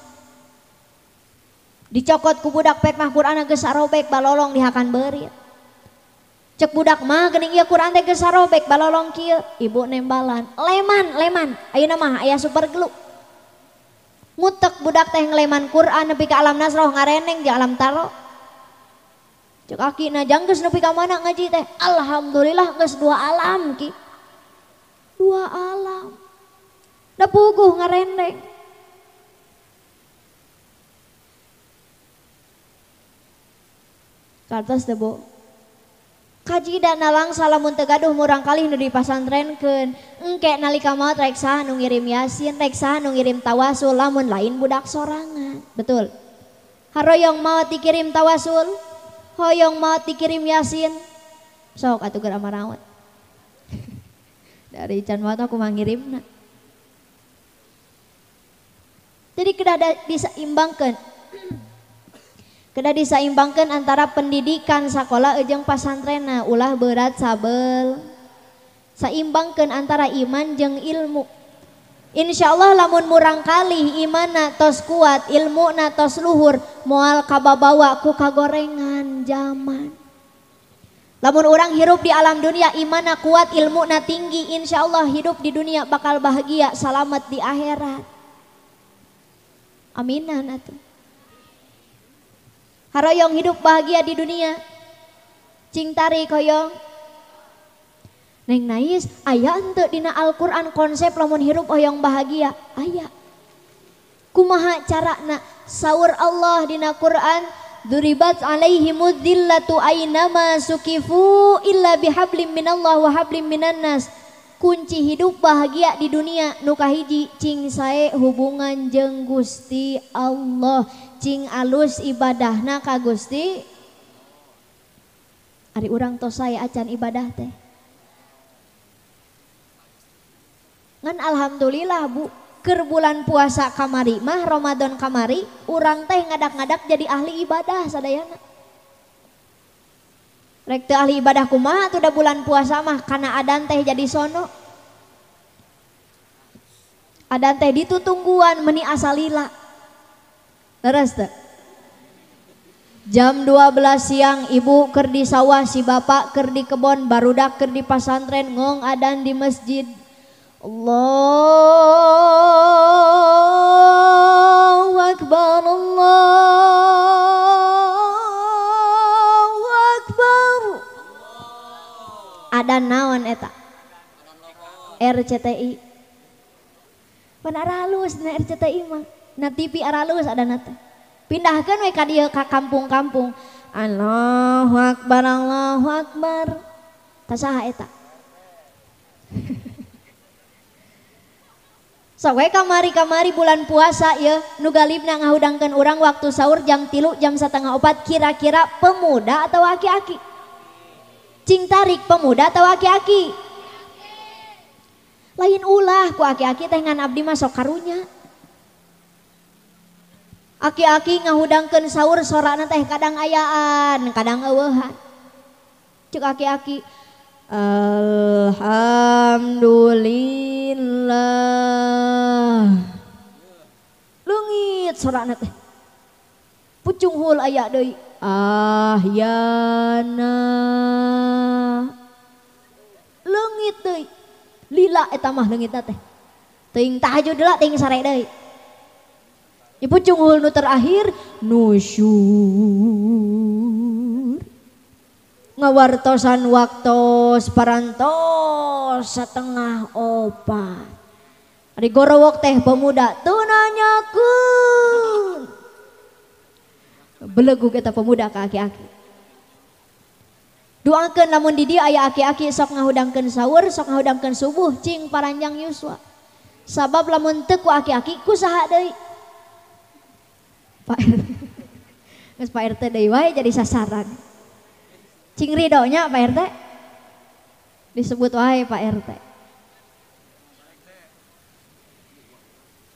Dicokot ku budak pek mah Qur'ana geus sarobek balolong dihakan beurit. Cek budak mah geuning ieu Qur'an teh geus sarobek balolong kieu, ibu nembalan. Leman, ayeuna mah aya super glue. Ngutek budak teh ngeleman Quran nepi ka alam nasroh ngareneng di alam taro. Cek akina jang geus nepi ka mana ngaji teh? Alhamdulillah geus 2 alam ki. 2 alam. Da puguh ngareneng. Kartos teh Bu. Kaji dana langsa lamun teu gaduh murang kalih nu dipasantrenkeun. Engke nalika maot rek saha nu ngirim yasin, rek saha nu ngirim tawasul lamun lain budak sorangan. Betul. Haroyong maot dikirim tawasul, hoyong maot dikirim yasin. Sok atuh geura maraot. Dari can maot aku mangirimna. Jadi kedah disaimbangkeun. Kedah disaimbangkeun antara pendidikan sakola jeung pasantrena ulah berat sabel. Saimbangkeun antara iman jeung ilmu. Insyaallah lamun murang kalih imanna tos kuat, ilmuna tos luhur, moal kababawa ku kagorengan zaman. Lamun orang hirup di alam dunia imanna kuat, ilmuna tinggi, insyaallah hidup di dunia bakal bahagia, selamat di akhirat. Aminan atuh. Haroyong hidup bahagia di dunia. Cing tarik hoyong. Neng Nais, aya henteu dina Al-Qur'an konsep lamun hirup hoyong bahagia? Aya. Kumaha carana? Saur Allah dina Qur'an, duribat alaihimud dzillatu ainama sukifu illa bihablim minallah wa hablim minan nas. Kunci hidup bahagia di dunia nu kahiji cing sae hubungan jeung Gusti Allah, cing alus ibadahna ka Gusti. Ari urang tos sae acan ibadah teh. Ngan alhamdulillah Bu, keur bulan puasa kamari mah Ramadan kamari urang teh ngadak-ngadak jadi ahli ibadah sadayana. Rek teu ahli ibadah kumaha tuh da bulan puasa mah kana adan teh jadi sono. Adan teh ditutungguan meni asalila. Leres teh. Jam 12 siang ibu keur di sawah, si bapak keur di kebon, barudak keur di pasantren, ngong adan di masjid. Allahu Akbar, Allahu Akbar. Adan naon eta? RCTI. Pan aralus na RCTI mah. Na TV aralus adan teh. Pindahkeun we ka dieu ka kampung-kampung. Allahu Akbar, Allahu Akbar. Tasaha eta? Sok we kamari-kamari bulan puasa ya, nu galibna ngahudangkeun urang waktu sahur jam 3 jam 3:30 kira-kira pemuda atau aki-aki? Cing tarik pemuda atau aki-aki? Lain ulah ku aki-aki teh ngan abdi mah sok karunya. Aki-aki ngahudangkeun sahur sorana teh kadang ayaan, kadang eueuhan. Cek aki-aki, alhamdulillah. Leungit sorana teh. Pucung hul aya deui. Ahyana. Leungit deui. Lila eta mah leungitna teh. Teuing tahajud heula teuing sare deui. Di pucung hul nu terakhir nusyur. Ngawartosan waktos parantos 3:30. Ari gorowok teh pemuda teu nanyakeun. Belegug eta pemuda ka aki-aki. Doakeun lamun di dieu aya aki-aki sok ngahudangkeun sahur, sok ngahudangkeun subuh cing paranjang yuswa. Sabab lamun teu ku aki-aki ku saha deui? Pak RT. Geus Pak RT deui wae jadi sasaran. Cing ridonya Pak RT disebut wae Pak RT.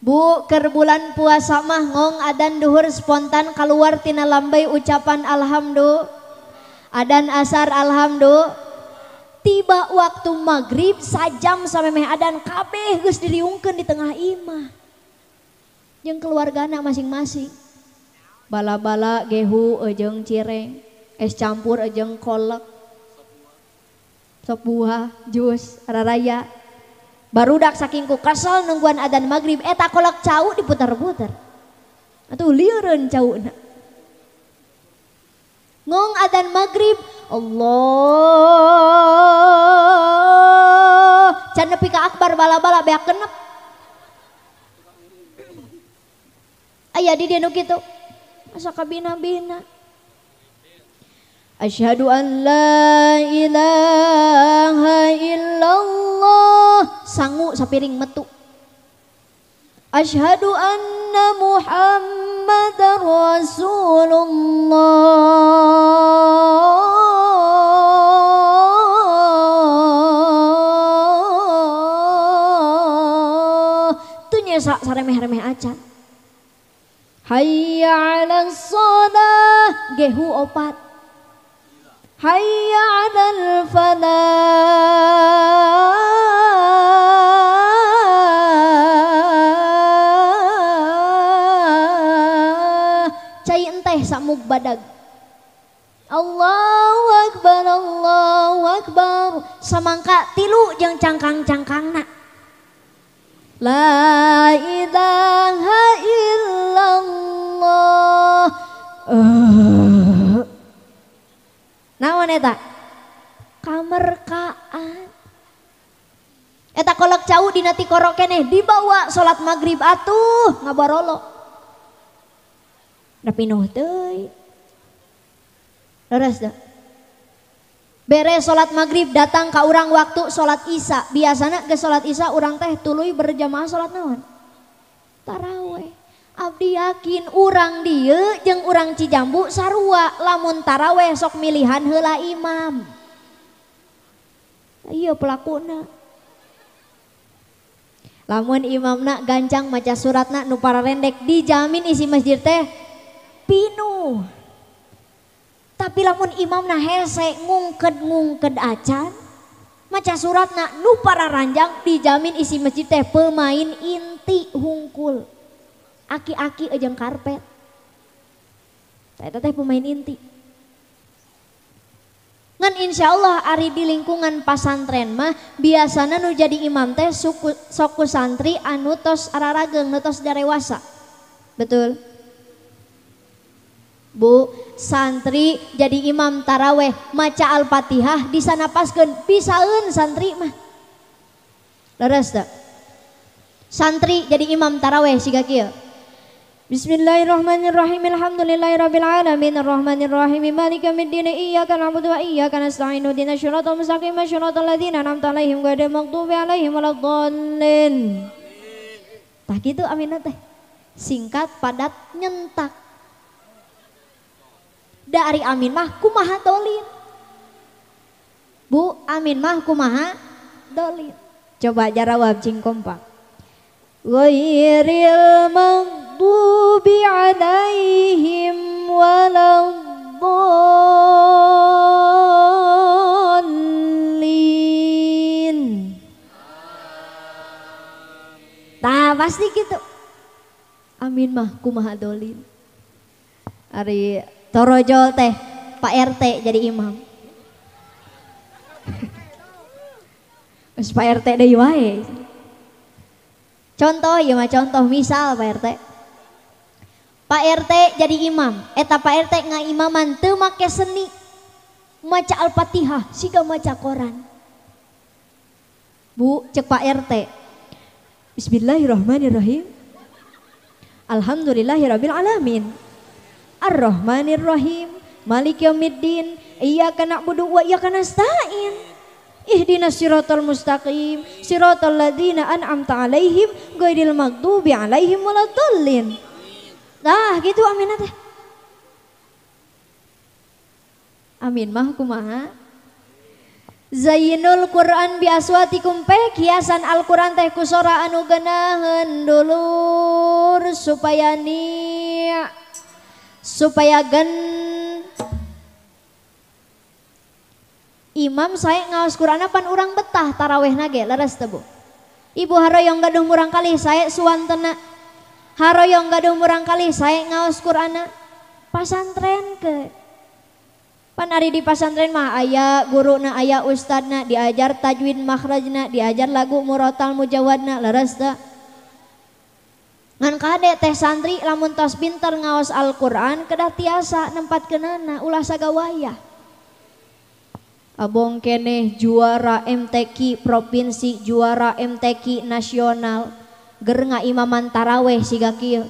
Bu, keur bulan puasa mah ngong adan duhur spontan keluar tina lambai ucapan alhamdulillah. Adan asar alhamdulillah. Tiba waktu maghrib sajam samemeh adan kabeh geus diriungkeun di tengah imah. Jeung keluargana masing-masing. Bala-bala gehu jeung cireng, es campur jeung kolak, sop buah, jus, raraya. Barudak saking ku kesel nungguan adan maghrib eta kolak cau diputer-puter. Atuh lieureun cauna. Ngong adan maghrib, Allah. Can nepi ka akbar bala-bala beak genep. Aya di dieu nu kitu. Asa kabina-bina. Asyhadu an la ilaha illallah. Sangu sapiring metu. Asyhadu anna Muhammadar Rasulullah. Tuh nyesa saremeh-remeh acan. Hayya 'alas shalah gehu opat. Hayya 'alal falah. Cai enteh samug badag. Allahu Akbar, Allahu Akbar. Samangka tilu jeung cangkang-cangkangna. La ilaha illallah. Naon eta? Kamerkaan. Eta kolak cau dina ti korok keneh dibawa salat maghrib atuh ngabarolo. Da pinuh teuy. Leres da. Beres salat maghrib datang ka urang waktu salat isya. Biasana ke salat isya urang teh tuluy berjamaah salat naon? Taraweh. Abdi yakin urang dieu jeung urang Cijambu sarua lamun taraweh sok milihan heula imam. Ieu pelakuna. Lamun imamna gancang maca suratna nu pararendek dijamin isi masjid teh pinuh. Tapi lamun imamna hese ngungked acan maca suratna nu pararanjang dijamin isi masjid teh pemain inti hungkul. Aki-aki jeung karpet. Eta teh pemain inti. Ngan insya Allah ari di lingkungan pasantren mah biasana nu jadi imam teh soku santri anu tos ararageng nu tos darewasa. Betul? Bu, santri jadi imam taraweh maca Al-Fatihah disanapaskeun pisaeun santri mah. Leres teu? Santri jadi imam taraweh siga kieu. Bismillahirrahmanirrahim. Alhamdulillahirabbil alamin arrahmanirrahim maliki yaumiddin iyyaka na'budu wa iyyaka nasta'in ihdinas siratal mustaqim siratal ladzina an'amta 'alaihim ghairil maghdubi 'alaihim waladdallin. Tah kitu aminna teh. Singkat, padat, nyentak. Dari amin mah kumaha dolin. Bu, amin mah kumaha dolin. Coba jarawab cing kompak. Ghairil maghdubi 'alaihim waladdallin. Tah pasti gitu. Amin mah kumaha dolin. Ari torojol teh Pak RT jadi imam. Wes Pak RT deui wae. Contoh ya mah contoh misal Pak RT. Pak RT jadi imam. Eta Pak RT ngaimaman teu make seni. Maca Al-Fatihah siga maca Quran. Bu, cek Pak RT. Bismillahirrahmanirrahim. Alhamdulillahirabbil alamin. Ar-Rahmanir-Rahim. Maliki yaumiddin. Iyyaka na'budu wa iyyaka nasta'in. Ihdinas siratal mustaqim siratal ladzina an'amta 'alaihim ghairil maghdubi 'alaihim waladdallin. Nah, gitu amin teh. Amin mah kumaha? Zainul Quran bi aswatikum pek hiasan Al-Quran teh ku sora anu geunaheun dulur supaya gen imam saya ngaos Quran pan urang betah taraweh nage leres teu Bu. Ibu haroyong gaduh murang kali saya suwantena. Haroyong gaduh murang kali saya ngaos Qur'ana pasantren ke. Pan ari di pasantren mah aya guruna aya ustadna diajar tajwid makhrajna diajar lagu murotal mujawadna leres teu. Ngan kade teh santri lamun tos pinter ngaos Al-Qur'an kedah tiasa nempatkeunana ulah sagawayah. Abong keneh juara MTQ provinsi, juara MTQ nasional, ger ngaimaman taraweh siga kieu.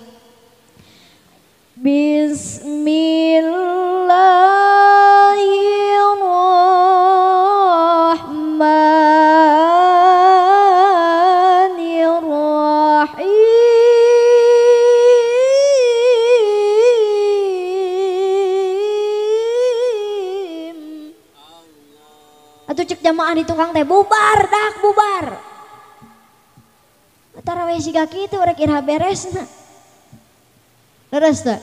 Bismillahirrahmanirrahim. Atuh cek jamaah di tukang teh bubar dak bubar. Taraweh siga kitu rek irha beresna. Leres teh.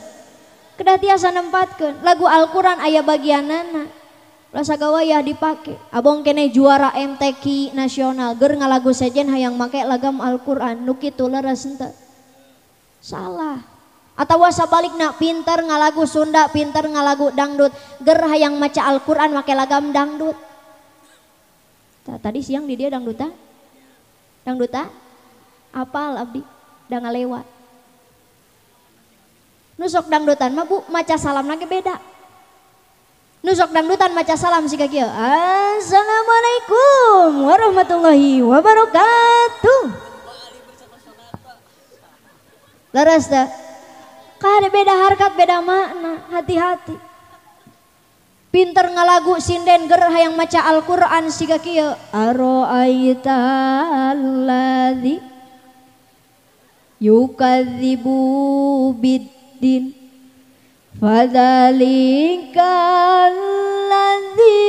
Kedah tiasa nempatkeun lagu Al-Qur'an aya bagianana. Ulah sagawayah dipake. Abong keneh juara MTQ nasional ger ngalagu sejen hayang make lagam Al-Qur'an nu kitu leres henteu. Salah. Atawa sabalikna pinter ngalagu Sunda, pinter ngalagu dangdut, ger hayang maca Al-Qur'an make lagam dangdut. Tadi siang di dia dangduta? Dangduta? Apal abdi, da ngalewat. Nusok dangdutan mah Bu, maca salam lagi beda. Nusok dangdutan maca salam siga kieu. Assalamualaikum warahmatullahi wabarakatuh. Leres teh. Kada beda harkat beda makna, hati-hati. Pinter ngalagu sinden ger hayang maca Al-Qur'an siga kieu. Aro'aita alladzi yukadzibu biddin fadzalikal ladzi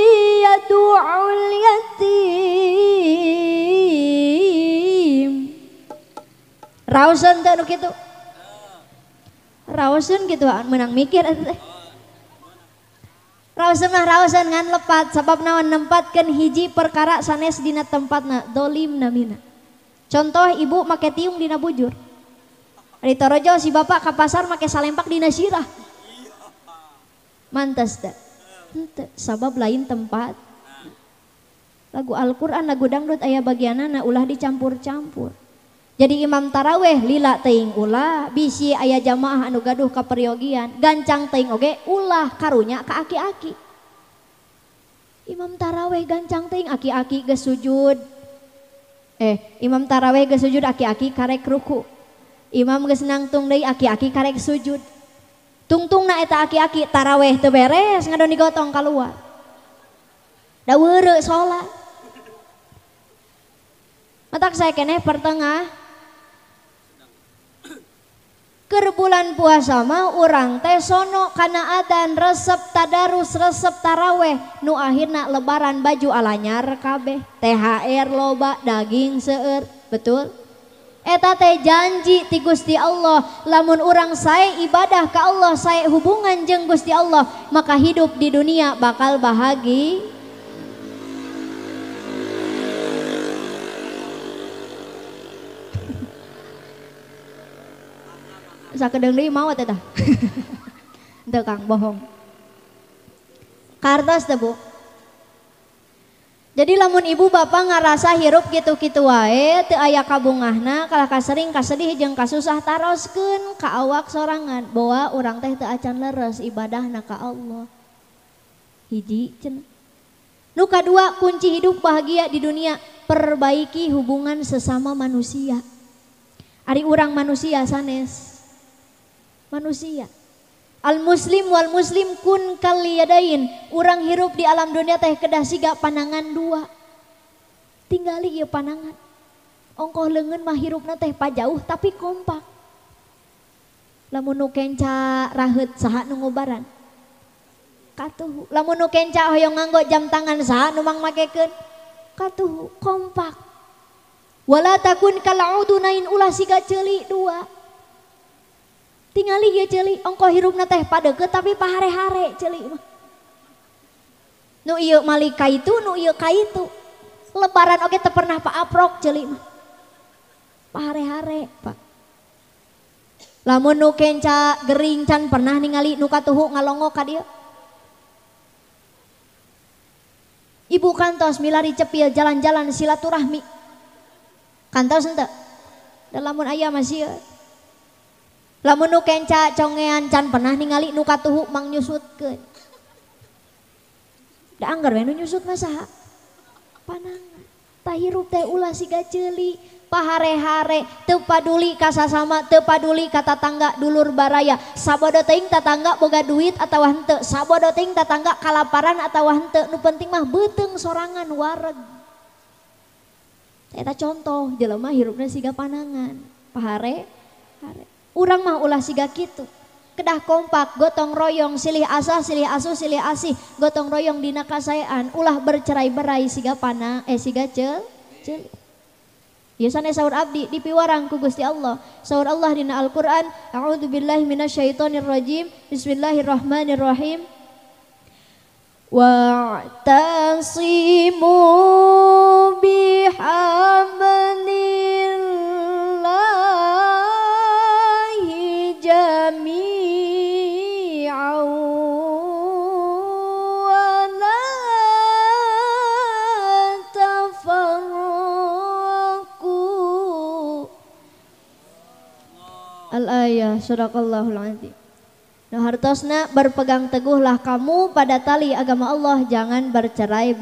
yad'ul yatim. Raosan teh nu kitu. Raosan gitu menang mikir teh. Raosan mah raosan ngan lepat sabab naon nempatkeun hiji perkara sanes dina tempatna dolim namina. Contoh ibu make tiung dina bujur. Ari torojo si bapak ka pasar make salempak dina sirah. Mantes teh. Henteu sabab lain tempat. Lagu Al-Qur'an lagu dangdut aya bagianana ulah dicampur-campur. Jadi imam taraweh lila teuing ulah bisi aya jamaah anu gaduh ka peryogian gancang teuing oge ulah karunya ka aki-aki. Imam taraweh gancang teuing aki-aki geus sujud. Imam taraweh geus sujud aki-aki karek ruku. Imam geus nangtung deui aki-aki karek sujud. Tungtungna eta aki-aki taraweh teu beres ngadon digotong kaluar. Da weureu salat. Matak saya keneh pertengah keur bulan puasa mah urang teh sono kana adzan resep tadarus resep taraweh nu akhirna lebaran baju alanyar kabeh THR loba daging seueur betul. Eta teh janji ti Gusti Allah lamun urang sae ibadah ka Allah sae hubungan jeung Gusti Allah maka hidup di dunia bakal bahagia. Sakedeung deui maot eta. Teu Kang bohong. Kartos teh Bu. Jadi lamun ibu bapak ngarasa hirup gitu-gitu wae teu aya kabungahna kalah kasering kasedih jeung kasusah taroskeun ka awak sorangan bahwa urang teh teu acan leres ibadahna ka Allah. Hiji cenah. Nu kadua kunci hidup bahagia di dunia perbaiki hubungan sesama manusia. Ari urang manusia sanes. Manusia. Al muslim wal muslim kun kaliyadain. Urang hirup di alam dunia teh kedah siga panangan dua. Tinggali ieu panangan. Ongkoh leungeun mah hirupna teh pajauh tapi kompak. Lamun nu kenca raheut saha nu ngobaran? Katuhu. Lamun nu kenca hoyong nganggo jam tangan saha nu mang makekeun? Katuhu, kompak. Wala takun kal udunain ulah siga ceuli dua. Tingali ieu ceuli ongkoh hirupna teh padeukeut tapi pahare-hare ceuli mah. Nu ieu mali kaitu, nu ieu kaitu. Lebaran oge teu pernah paaprok ceuli mah. Pahare-hare, Pak. Lamun nu kenca gering can pernah ningali nu katuhu ngalongo ka dieu. Ibu kantos milari cepil jalan-jalan silaturahmi. Kantos henteu? Da lamun aya mah sieun. Lamun nu kenca congean can pernah ningali nu katuhu mang nyusutkeun. Da anggar we nu nyusut mah saha? Panangan. Tah hirup teh ulah siga ceuli, pahare-hare, teu paduli ka sasama, teu paduli ka tatangga dulur baraya. Sabodo teuing tatangga boga duit atawa henteu, sabodo teuing tatangga kalaparan atawa henteu, nu penting mah beuteung sorangan wareg. Eta contoh jelema hirupna siga panangan, pahare-hare. Urang mah ulah siga kitu. Kedah kompak, gotong royong, silih asah, silih asuh, silih asih, gotong royong dina kasaean, ulah bercerai-berai siga panang, siga ceul. Ya sanes saur abdi dipiwarang ku Gusti Allah. Saur Allah dina Al-Qur'an, a'udzubillahi minasyaitonirrajim. Bismillahirrahmanirrahim. Wa'tasimu bihablillahi jami'an wa la tafarraqu. Al-ayah, sadaqallahul azim. Nu hartosna berpegang teguhlah kamu pada tali agama Allah, jangan bercerai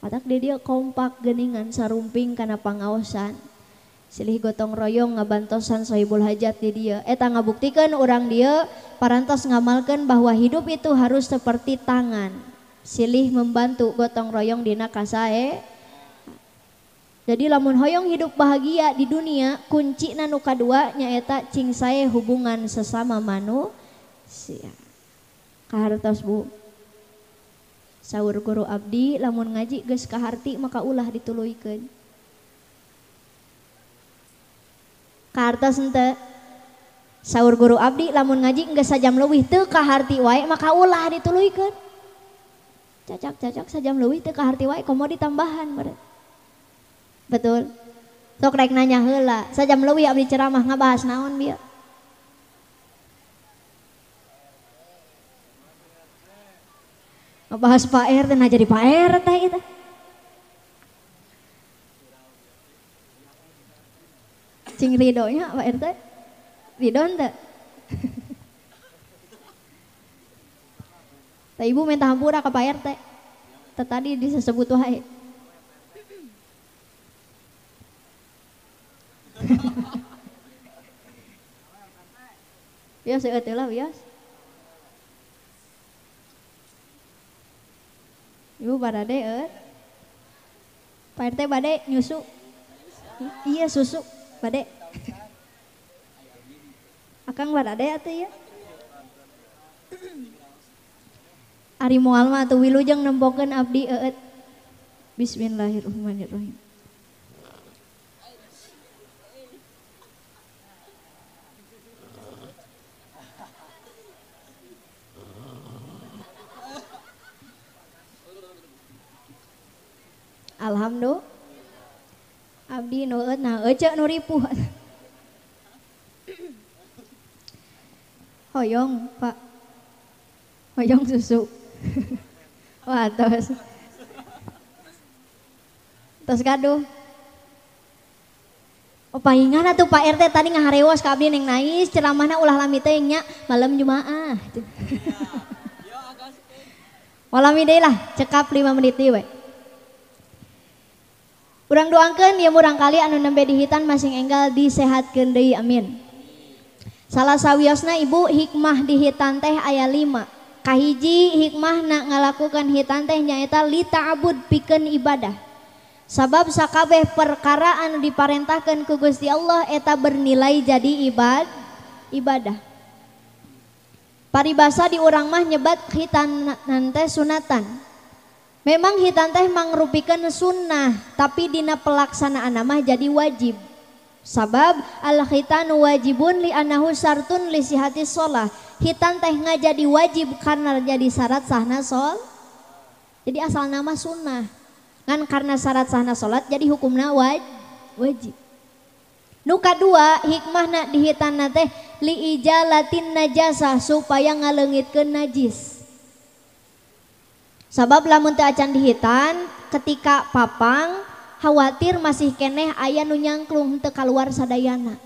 Atak dia kompak geningan sarumping kana pangaosan. Silih gotong royong ngabantosan sohibul hajat di dia. Eta ngabuktikeun urang dia parantos ngamalkeun bahwa hidup itu harus seperti tangan. Silih membantu gotong royong dina kasae. Jadi lamun hoyong hidup bahagia di dunia, kuncina nu kadua nyaeta cing sae hubungan sesama manusia. Kahartos Bu. Saur guru abdi lamun ngaji geus kaharti maka ulah dituluykeun. Kahartos henteu. Saur guru abdi lamun ngaji geus sajam leuwih teu kaharti wae maka ulah dituluykeun. Cacak sajam leuwih teu kaharti wae komo ditambahan bae. Betul. Sok rek nanya heula, sajam leuwih abdi ceramah ngabahas naon bieu? Ngabahas Pak RT nah jadi Pak RT eta. Cing ridonya Pak RT. Ridho henteu? Tah ibu minta hampura ka Pak RT. Teh tadi disebut wae. Bias eueuh lah bias. Ibu barade Pak RT bade nyusu. Iya susu bade. Akang barade atuh ya. Ari moal mah atuh wilujeng nempokeun abdi eueuh. Bismillahirrahmanirrahim. Alhamdulillah. Abdi nu eueuh nah ece nu ripuh. Hoyong, Pak. Hoyong susu. Wah, tos. Tos gaduh. Oh, paingan atuh Pak RT tadi ngaharewas ka abdi neng nais ceramahna ulah lami teh nya malam Jumaah. Walami deui lah, cekap 5 menit deui we. Urang doangkeun ieu murang kali anu nembe dihitan masing enggal disehatkeun deui amin. Salah sawiosna ibu hikmah dihitan teh aya 5. Kahiji hikmahna ngalakukan hitan teh nyaeta li ta'bud pikeun ibadah. Sabab sakabeh perkara anu diparentahkeun ku Gusti Allah eta bernilai jadi ibadah. Paribasa di urang mah nyebat hitan teh sunatan. Memang hitan teh mangrupikeun sunnah, tapi dina pelaksanaan mah jadi wajib. Sabab al-khitanu wajibun li annahu syartun li sihatis shalah. Hitan teh ngajadi wajib karena jadi syarat sahna Jadi asal nama sunnah. Ngan karena syarat sahna salat jadi hukumna wajib. Nu kadua hikmahna di hitanna teh li ijalatin najasah supaya ngaleungitkeun najis. Sabab lamun teu acan dihitan ketika papang khawatir masih keneh aya nu nyangklung teu kaluar sadayana.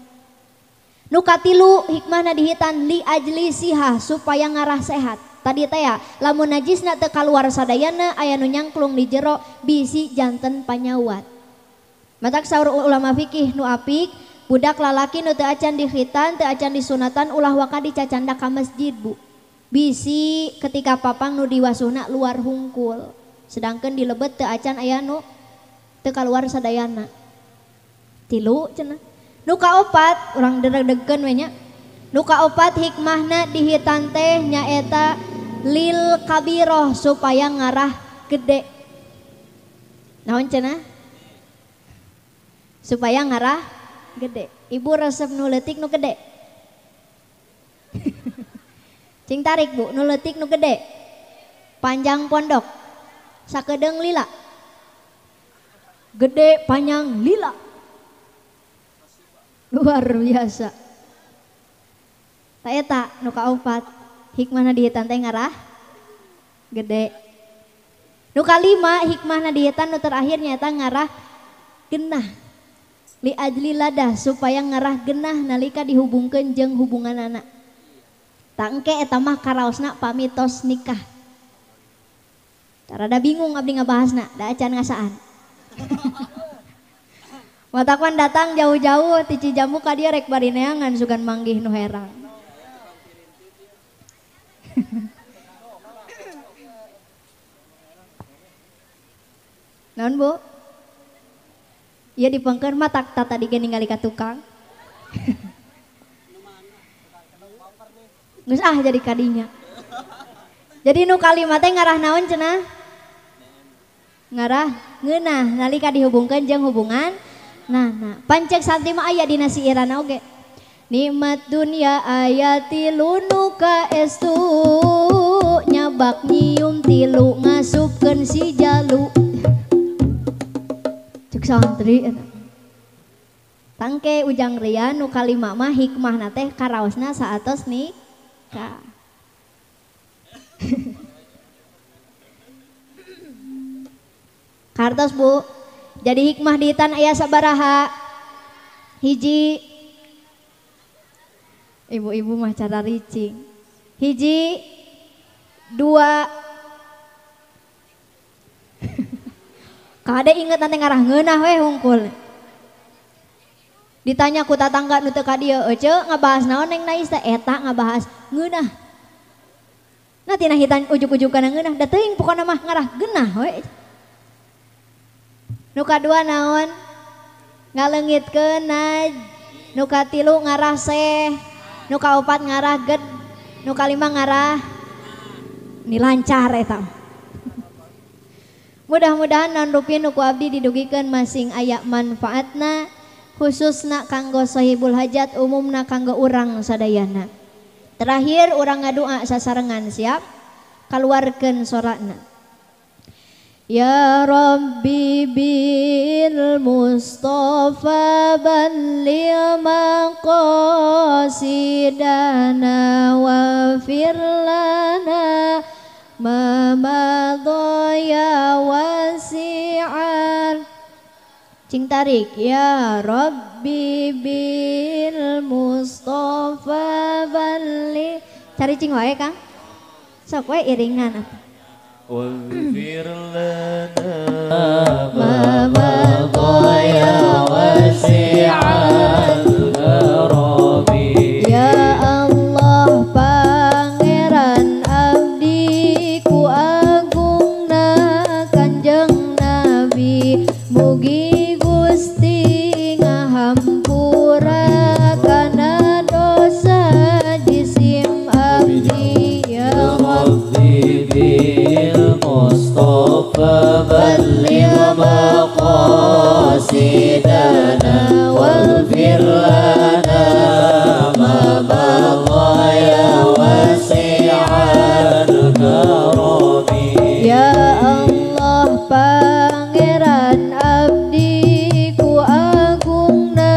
Nu katilu hikmahna dihitan li ajlisiha supaya ngarah sehat. Tadi teh ya lamun najisna teu kaluar sadayana aya nu nyangklung di jero bisi janten panyawat. Matak saur ulama fikih nu apik budak lalaki nu teu acan dihitan teu acan disunatan ulah waka dicacanda ka masjid Bu. Bisi ketika papang nu diwasuhna luar hungkul. Sedangkan di lebet teu acan aya nu teu kaluar sadayana. 3 cenah. Nu kaopat urang deg-degan we nya. Nu kaopat hikmahna di hitan teh nyaeta lil kabiroh supaya ngarah gede. Naon cenah? Supaya ngarah gede. Ibu resep nu leutik nu gede. Cing tarik Bu, nu leutik nu gede. Panjang pondok. Sakedeung lila. Gede panjang lila. Luar biasa. Ta eta nu kaopat hikmahna di hitan teh ngarah gede. Nu kalima hikmahna di hitan nu terakhir nyaeta ngarah genah. li ajli ladah supaya ngarah genah nalika dihubungkeun jeung hubungan anak. Tangke eta mah karaosna pamitos nikah. Rada bingung abdi ngabahasna, da acan ngasaan. Watakwan datang jauh-jauh ti Cijamu ka dieu rek bari neangan sugan manggih nu herang. Naon Bu? Ieu dipengkeun mah tak tadi ge ningali ka tukang. Geus jadi kadinya. Jadi nu kalimat teh ngarah naon cenah? Ngarah ngeunah nalika dihubungkeun jeung hubungan. Nah, pancek santi mah aya dina siirana oge. Nikmat dunia ayati lunu ka estu nyabak nyium tilu ngasupkeun si jalu. Cuk santri eta. Tangke ujang rian nu kalimat mah hikmahna teh karaosna saatos nikah. Kartos Bu. Jadi hikmah di tan aya sabaraha? Hiji. Ibu-ibu mah cara ricing. Hiji, dua. Kade inget nanti ngarah ngeunah we hungkul. Ditanya ku tatangga nu teu ka dieu, "Ece ngabahas naon neng Nais teh?" Eta ngabahas ngeunah. Nah tina hitan ujuk-ujuk kana ngeunah, da teuing pokona mah ngarah geunah we. Nu kadua naon? Ngaleungitkeun naj. Nu katilu ngarah seh. Nu kaopat ngarah ged. Nu kalima ngarah ni lancar eta. Mudah-mudahan naon rupi nu ku abdi didugikeun masing aya manfaatna khususna kanggo sahibul hajat umumna kanggo urang sadayana. Terakhir urang ngadua sasarengan siap kaluarkeun soratna. Ya Rabbi bil Mustafa balligh maqasidana wa firlana ma madaya wasi'an. Cing tarik ya Rabbi bil Mustafa balligh. Cari cing wae Kang. Sok wae iringan atuh. واغفر لنا ما مضى يا واسع الكرم Ya Allah Pangeran abdi ku agungna Kanjeng Nabi mugi Gusti ngahampura kana dosa jisim abdi ya Rabbi المصطفى بلغ مقاصدنا واغفر لنا ما مضى يا واسع الكرم Ya Allah Pangeran abdi ku agungna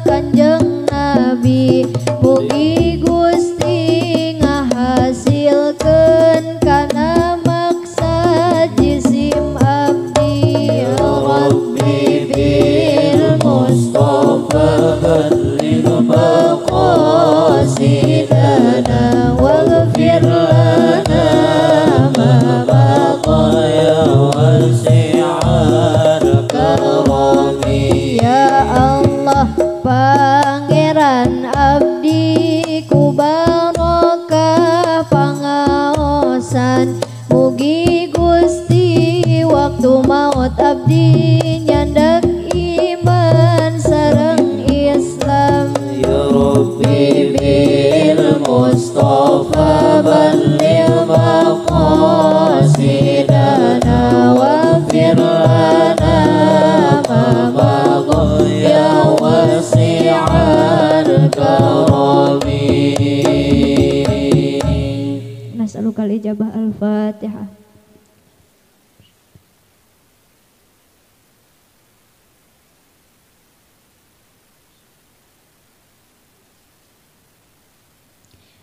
Kanjeng Nabi mugi Gusti ngahasilkeun kana maksa jisim abdi ya Rabbi bil Mustafa balligh maqasidana waghfir lana ma maqta ya wasi'al karami. Ya Allah Pangeran abdi ku barokah pangaosan mugi Gusti waktu maut abdi nyandak iman sareng Islam. Ya Rabbi bil Mustafa balligh maqasidana waghfir lana ma maqta ya wasi'al karami. Nas'alukal ijabah al-Fatihah.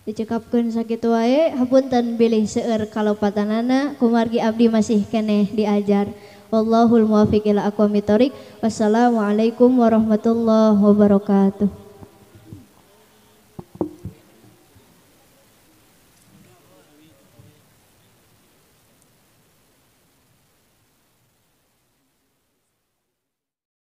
Dicekapkeun sakitu wae hapunten bilih seueur kalopatanana kumargi abdi masih keneh diajar. Wallahul muwaffiq ila aqwamit thoriq. Wassalamualaikum warahmatullahi wabarakatuh.